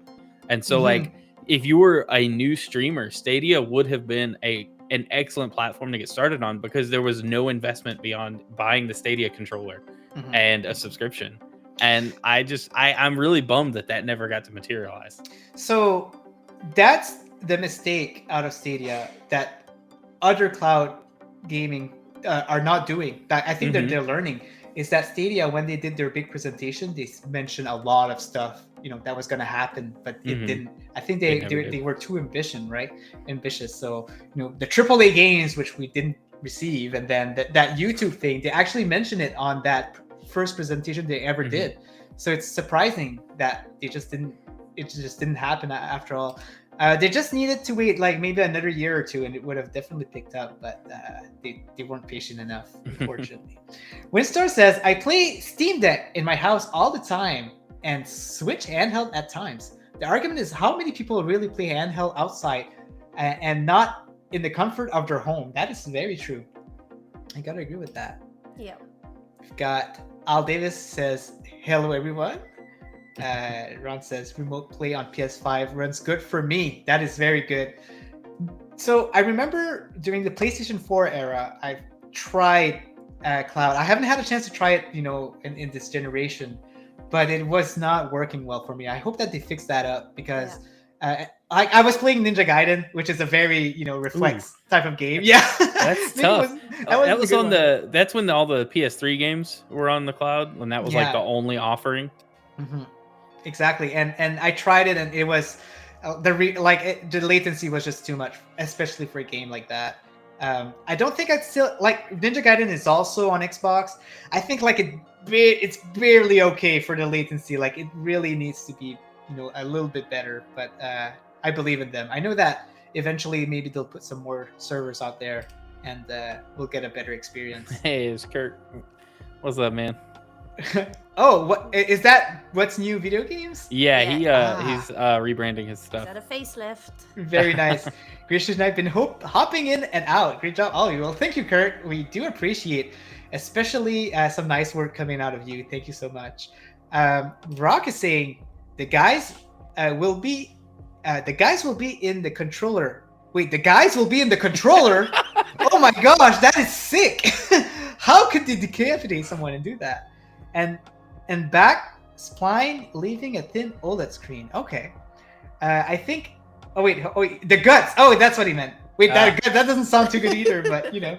And so like, if you were a new streamer, Stadia would have been an excellent platform to get started on, because there was no investment beyond buying the Stadia controller and a subscription. And I'm really bummed that never got to materialize. So that's the mistake out of Stadia that other cloud gaming are not doing. I think they're learning, is that Stadia, when they did their big presentation, they mentioned a lot of stuff, that was going to happen, but it didn't. I think they were too ambitious. So, the AAA games, which we didn't receive, and then that YouTube thing, they actually mentioned it on that first presentation they ever did. So it's surprising that it just didn't happen after all. They just needed to wait like maybe another year or two, and it would have definitely picked up, but they weren't patient enough, unfortunately. Winstar says, I play Steam Deck in my house all the time and Switch handheld at times. The argument is, how many people really play handheld outside and not in the comfort of their home? That is very true. I gotta agree with that. Yeah. We've got Al Davis says, hello everyone. Ron says, remote play on PS5 runs good for me. That is very good. So I remember during the PlayStation 4 era, I've tried cloud. I haven't had a chance to try it, in this generation, but it was not working well for me. I hope that they fix that up, because I was playing Ninja Gaiden, which is a very, reflex type of game. Yeah. That's tough. That's when all the PS3 games were on the cloud, when that was like the only offering. Exactly. And I tried it, and it was the latency was just too much, especially for a game like that. I don't think I'd still like Ninja Gaiden is also on Xbox. I think it's barely okay for the latency. Like, it really needs to be, a little bit better, but I believe in them. I know that eventually maybe they'll put some more servers out there, and we'll get a better experience. Hey, it's Kurt. What's up, man? Oh, what is that? What's new video games? Yeah. He's rebranding his stuff. Is that a facelift? Very nice. Christian and I've been hopping in and out. Great job, all of you. Well, thank you, Kurt. We do appreciate, especially some nice work coming out of you. Thank you so much. Rokk is saying the guys will be in the controller. Wait, the guys will be in the controller? Oh my gosh, that is sick. How could they decapitate someone and do that? And and back spline leaving a thin OLED screen. Okay. I think. Oh wait, the guts. Oh, that's what he meant. Wait, that doesn't sound too good either. But you know,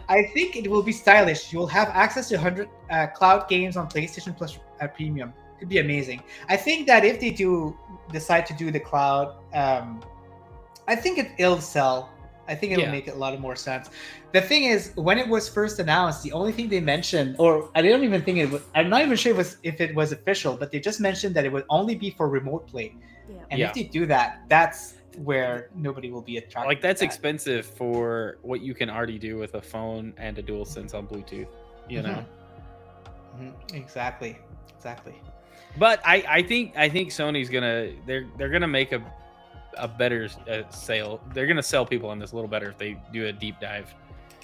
I think it will be stylish. You will have access to 100 cloud games on PlayStation Plus Premium. Could be amazing. I think that if they do decide to do the cloud, I think it'll sell. I think it'll make a lot of more sense. The thing is, when it was first announced, the only thing they mentioned, or I don't even think it was, I'm not even sure if it was official, but they just mentioned that it would only be for remote play. Yeah. And if they do that, that's where nobody will be attracted. Like that's expensive for what you can already do with a phone and a DualSense on Bluetooth. You know. Exactly. But I think Sony's they're gonna make a better sale. They're gonna sell people on this a little better if they do a deep dive.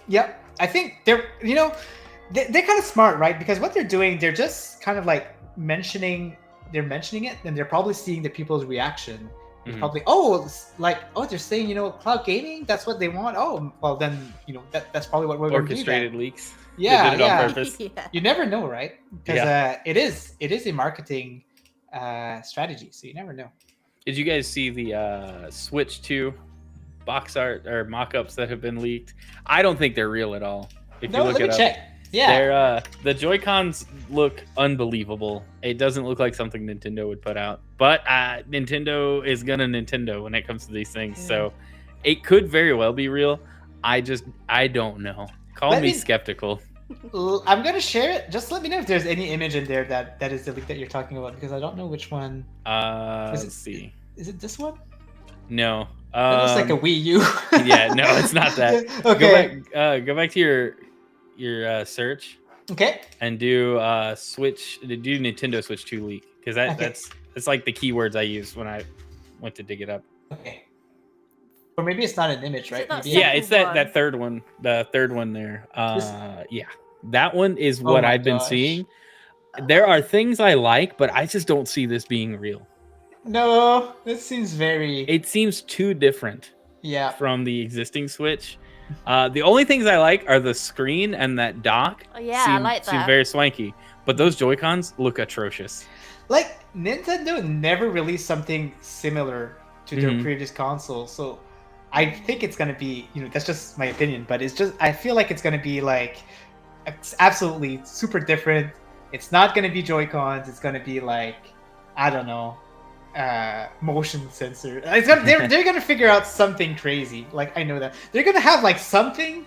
Yep, I think they're kind of smart, right? Because what they're doing, they're just kind of like mentioning it, and they're probably seeing the people's reaction. It's probably they're saying cloud gaming, that's what they want. Oh well, then that's probably what we're going to do. Orchestrated leaks. Yeah, they did it on purpose. You never know, right? Because it is a marketing strategy, so you never know. Did you guys see the Switch 2 box art or mock-ups that have been leaked? I don't think they're real at all. Let me check. Yeah, the Joy-Cons look unbelievable. It doesn't look like something Nintendo would put out, but Nintendo is gonna Nintendo when it comes to these things, so it could very well be real. I don't know. Call me skeptical. I'm gonna share it. Just let me know if there's any image in there that is the leak that you're talking about, because I don't know which one. Let's see. Is it this one? No. It looks like a Wii U. Yeah, no, it's not that. Okay. Go back to your search. Okay. And do Nintendo Switch 2 leak, because that's like the keywords I used when I went to dig it up. Okay. Or maybe it's not an image, right? It's that third one. The third one there. That one is what I've been seeing. There are things I like, but I just don't see this being real. No, this seems It seems too different. Yeah. From the existing Switch. The only things I like are the screen and that dock. Oh yeah, I like that. Seem very swanky, but those Joy-Cons look atrocious. Like Nintendo never released something similar to their previous console, so I think it's gonna be, that's just my opinion, but I feel like it's gonna be like absolutely super different. It's not gonna be Joy-Cons. It's gonna be like, I don't know, motion sensor. They're gonna figure out something crazy. Like, I know that they're gonna have like something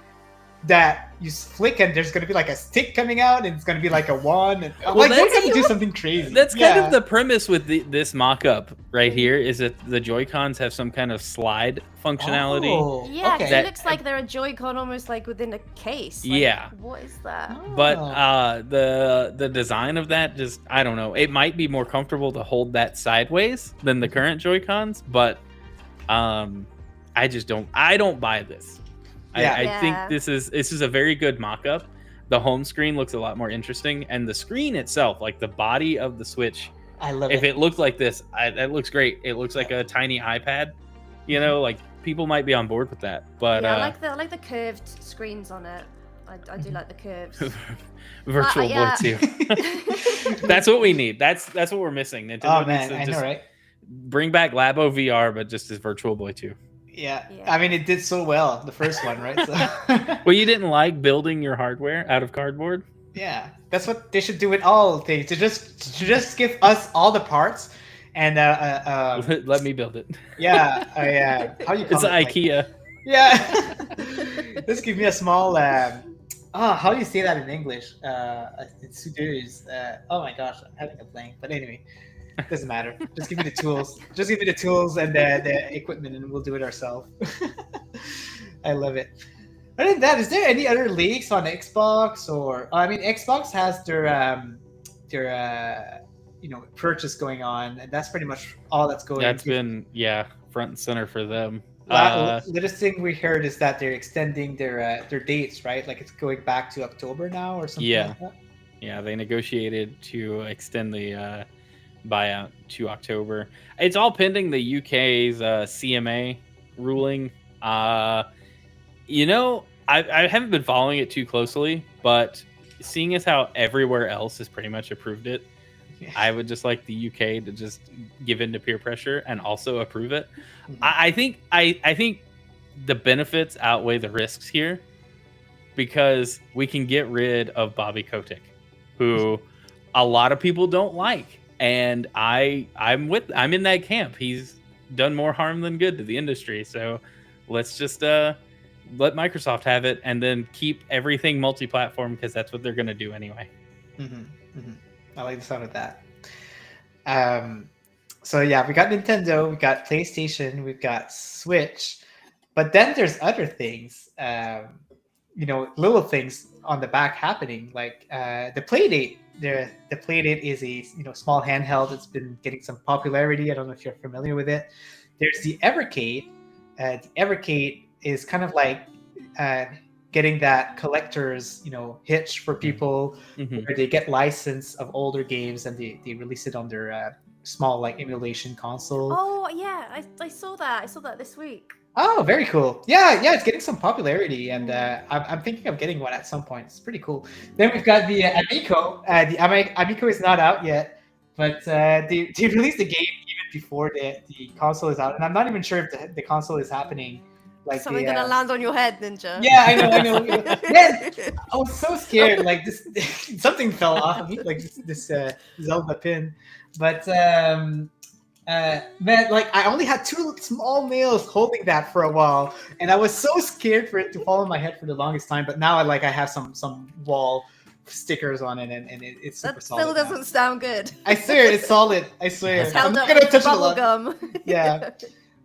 that you flick and there's gonna be like a stick coming out and it's gonna be like a wand. And, they're gonna do something crazy. That's kind of the premise with this mock-up right here, is that the Joy-Cons have some kind of slide functionality. Oh, yeah, it looks like they're a Joy-Con almost like within a case. Like, what is that? But the design of that, just, I don't know. It might be more comfortable to hold that sideways than the current Joy-Cons, but I don't buy this. I think this is a very good mock-up. The home screen looks a lot more interesting, and the screen itself, like the body of the Switch, I love it. If it looked like this, it looks great. It looks like a tiny iPad. Like people might be on board with that. But I like the curved screens on it. I do like the curves. Virtual Boy 2. That's what we need. That's what we're missing. Nintendo needs to know, right? Bring back Labo VR, but just as Virtual Boy 2. Yeah. I mean, it did so well, the first one, right? So. Well, you didn't like building your hardware out of cardboard? Yeah, that's what they should do with all things. To just give us all the parts, and let me build it. Yeah, how you call it? It's IKEA. Yeah. Just give me a small. How do you say that in English? It's oh my gosh, I'm having a blank. But anyway. Doesn't matter. Just give me the tools. Just give me the tools and the equipment, and we'll do it ourselves. I love it. Other than that, is there any other leaks on Xbox? Or Xbox has their purchase going on, and that's pretty much all that's going. That's been front and center for them. Latest thing we heard is that they're extending their dates, right? Like it's going back to October now or something. Like that. Yeah, they negotiated to extend the buyout to October. It's all pending the UK's CMA ruling. I haven't been following it too closely, but seeing as how everywhere else has pretty much approved it, I would just like the UK to just give in to peer pressure and also approve it. I think the benefits outweigh the risks here, because we can get rid of Bobby Kotick, who a lot of people don't like, and I'm in that camp. He's done more harm than good to the industry, so let's just let Microsoft have it and then keep everything multi-platform, because that's what they're going to do anyway. I like the sound of that. So yeah, we got Nintendo, we got PlayStation, we've got Switch, but then there's other things, little things on the back happening, like the Playdate. The Playdate is a small handheld that's been getting some popularity. I don't know if you're familiar with it. There's the Evercade. The Evercade is kind of like getting that collector's hitch for people, where they get license of older games and they release it on their small like emulation console. Oh yeah, I saw that. I saw that this week. Oh, very cool. Yeah, it's getting some popularity, and I'm thinking of getting one at some point. It's pretty cool. Then we've got the Amico. The Amico is not out yet, but they released the game even before the console is out, and I'm not even sure if the console is happening. Like something gonna land on your head, Ninja. Yeah, I know. Man, I was so scared. Like this, something fell off of me, like this Zelda pin. But man, like I only had two small nails holding that for a while, and I was so scared for it to fall on my head for the longest time. But now I have some wall stickers on it, and it's super solid. That still doesn't sound good. I swear, it's solid. I swear. It's held up with bubble gum. Yeah.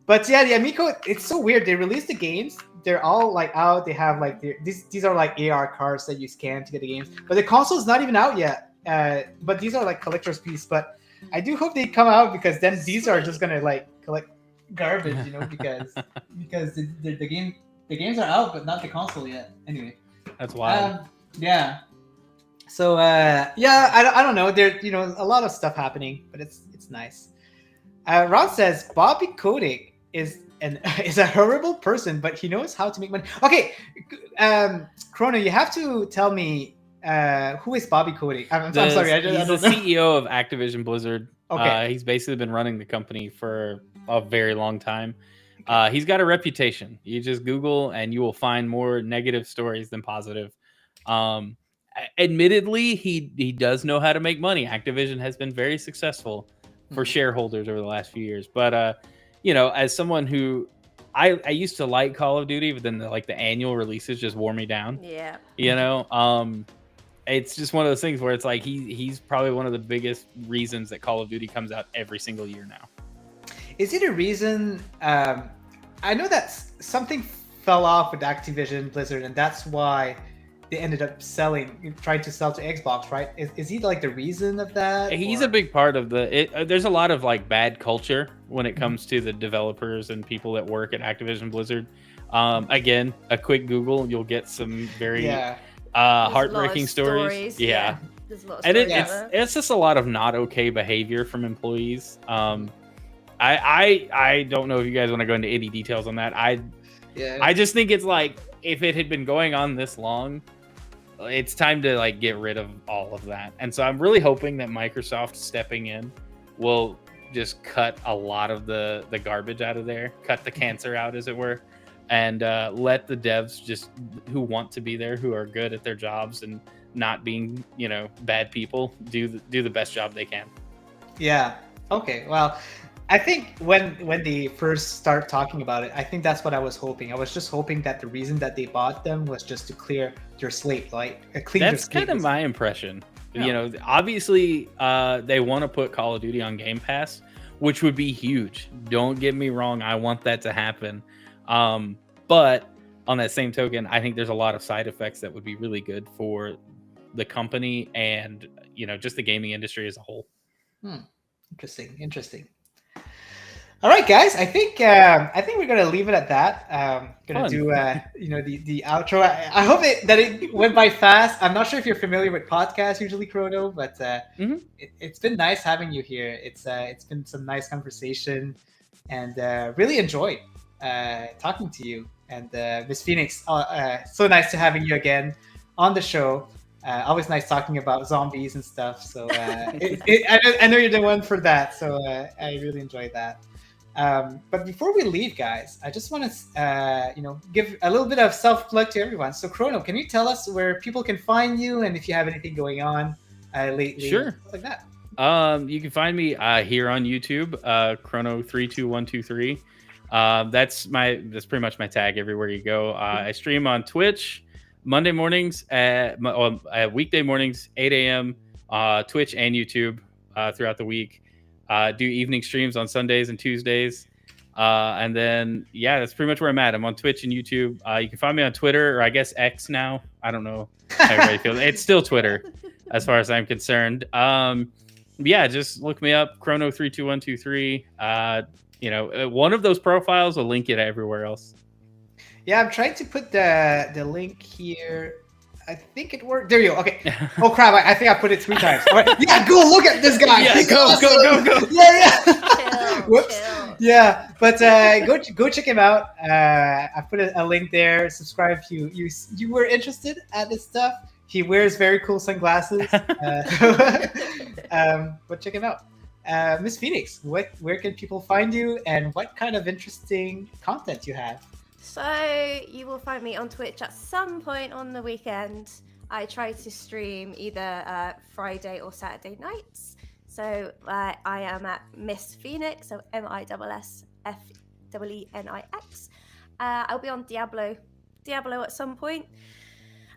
But yeah, the Amico, it's so weird. They release the games. They're all like out. They have like these are like AR cards that you scan to get the games. But the console is not even out yet. But these are like collector's piece. But I do hope they come out, because then these are just gonna like collect garbage, because the games are out, but not the console yet. Anyway, that's wild. Yeah. So I don't know. There a lot of stuff happening, but it's nice. Ron says Bobby Kotick is a horrible person, but he knows how to make money. Okay, Chrono, you have to tell me who is Bobby Kotick. I'm sorry, he's the CEO of Activision Blizzard. Okay, he's basically been running the company for a very long time. He's got a reputation. You just Google and you will find more negative stories than positive. Admittedly, he does know how to make money. Activision has been very successful for shareholders over the last few years, but as someone who I used to like Call of Duty, but then the annual releases just wore me down. Yeah. It's just one of those things where it's like he's probably one of the biggest reasons that Call of Duty comes out every single year now. Is it a reason? I know that something fell off with Activision Blizzard, and that's why they ended up trying to sell to Xbox, right? Is he like the reason of that? He's a big part of there's a lot of like bad culture when it comes to the developers and people that work at Activision Blizzard. Again, a quick Google, you'll get some very heartbreaking stories. Yeah. There's a lot of and stories it's just a lot of not okay behavior from employees. I don't know if you guys want to go into any details on that. I just think it's like, if it had been going on this long, it's time to like get rid of all of that. And so I'm really hoping that Microsoft stepping in will just cut a lot of the garbage out of there, cut the cancer out, as it were, and let the devs just who want to be there, who are good at their jobs and not being bad people, do the best job they can. Yeah. Okay. Well, I think when they first start talking about it, I think that's what I was hoping. I was just hoping that the reason that they bought them was just to clear their slate, like clean. That's kind of my impression. Yeah. Obviously, they want to put Call of Duty on Game Pass, which would be huge. Don't get me wrong, I want that to happen. But on that same token, I think there's a lot of side effects that would be really good for the company and just the gaming industry as a whole. Interesting. All right, guys. I think we're gonna leave it at that. Gonna do the outro. I hope that it went by fast. I'm not sure if you're familiar with podcasts usually, Chrono, but it's been nice having you here. It's been some nice conversation, and really enjoyed talking to you. And Miss Phoenix, so nice to having you again on the show. Always nice talking about zombies and stuff. So I know you're the one for that. So I really enjoyed that. But before we leave, guys, I just want to give a little bit of self plug to everyone. So Chrono, can you tell us where people can find you and if you have anything going on lately? Sure. Stuff like that. You can find me here on YouTube, Chrono32123. That's pretty much my tag everywhere you go. I stream on Twitch Monday mornings weekday mornings 8 a.m. Twitch and YouTube throughout the week. Do evening streams on Sundays and Tuesdays. And then that's pretty much where I'm at. I'm on Twitch and YouTube. You can find me on Twitter, or I guess X now. I don't know how everybody feels. It's still Twitter as far as I'm concerned. Just look me up, Chrono32123. One of those profiles will link you to everywhere else. Yeah, I'm trying to put the link here. I think it worked. There you go. Okay. Oh crap! I think I put it 3 times. All right. Yeah, go look at this guy. Yeah, go. Yeah. Chill, Whoops. chill. Yeah, but go check him out. I put a link there. Subscribe if you were interested at this stuff. He wears very cool sunglasses. But check him out. Miss Phoenix, where can people find you, and what kind of interesting content you have? So you will find me on Twitch at some point on the weekend. I try to stream either Friday or Saturday nights. So I am at Miss Phoenix, so MISSFEENIX. I'll be on Diablo at some point.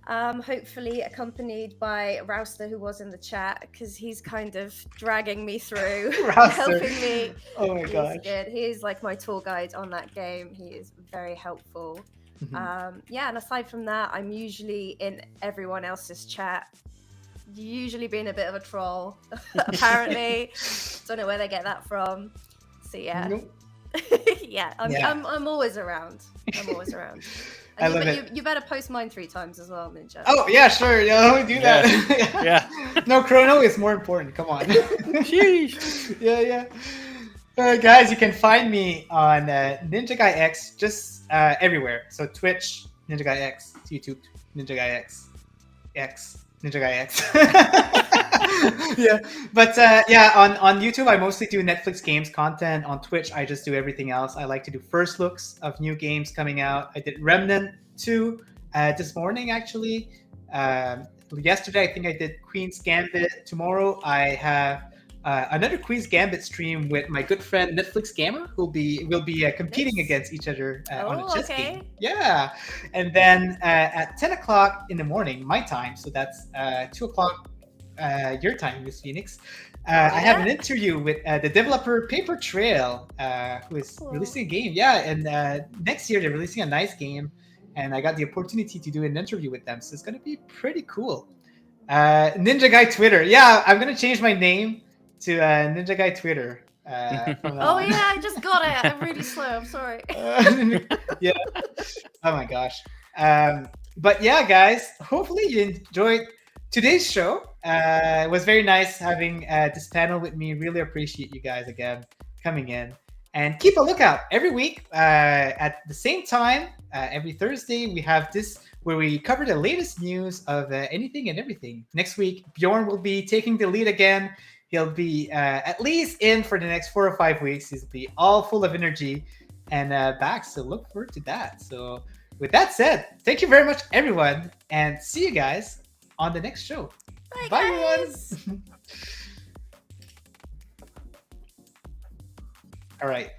Hopefully accompanied by Rouster, who was in the chat, because he's kind of dragging me through, helping me. Oh my gosh. He is like my tour guide on that game. He is very helpful. And aside from that, I'm usually in everyone else's chat, usually being a bit of a troll, apparently. Don't know where they get that from. So Nope. I'm always around. I love it. You better post mine 3 times as well, Ninja. Oh yeah, sure. Yeah, let me do that. Yeah. No, Chrono is more important. Come on. Sheesh. Yeah. Guys, you can find me on NINJAGUYX just everywhere. So Twitch, NINJAGUYX, YouTube, NINJAGUYX, X, NINJAGUYX. On YouTube I mostly do Netflix games content. On Twitch I just do everything else. I like to do first looks of new games coming out. I did Remnant 2 this morning, actually. Yesterday I think I did Queen's Gambit. Tomorrow I have another Queen's Gambit stream with my good friend Netflix Gamer, we'll be competing against each other on a chess game. Yeah, and then at 10 o'clock in the morning, my time, so that's 2 o'clock your time, Miss Phoenix. I have an interview with the developer Paper Trail, who is releasing a game. Yeah, and next year they're releasing a nice game, and I got the opportunity to do an interview with them, so it's gonna be pretty cool. Ninja Guy Twitter. Yeah, I'm gonna change my name to Ninja Guy Twitter. I just got it. I'm really slow. I'm sorry. Yeah. Oh my gosh. But yeah, guys, hopefully you enjoyed today's show. It was very nice having this panel with me. Really appreciate you guys again coming in. And keep a lookout every week at the same time. Every Thursday, we have this where we cover the latest news of anything and everything. Next week, Bjorn will be taking the lead again. He'll be at least in for the next 4 or 5 weeks. He'll be all full of energy and back. So look forward to that. So with that said, thank you very much, everyone. And see you guys on the next show. Bye everyone. All right.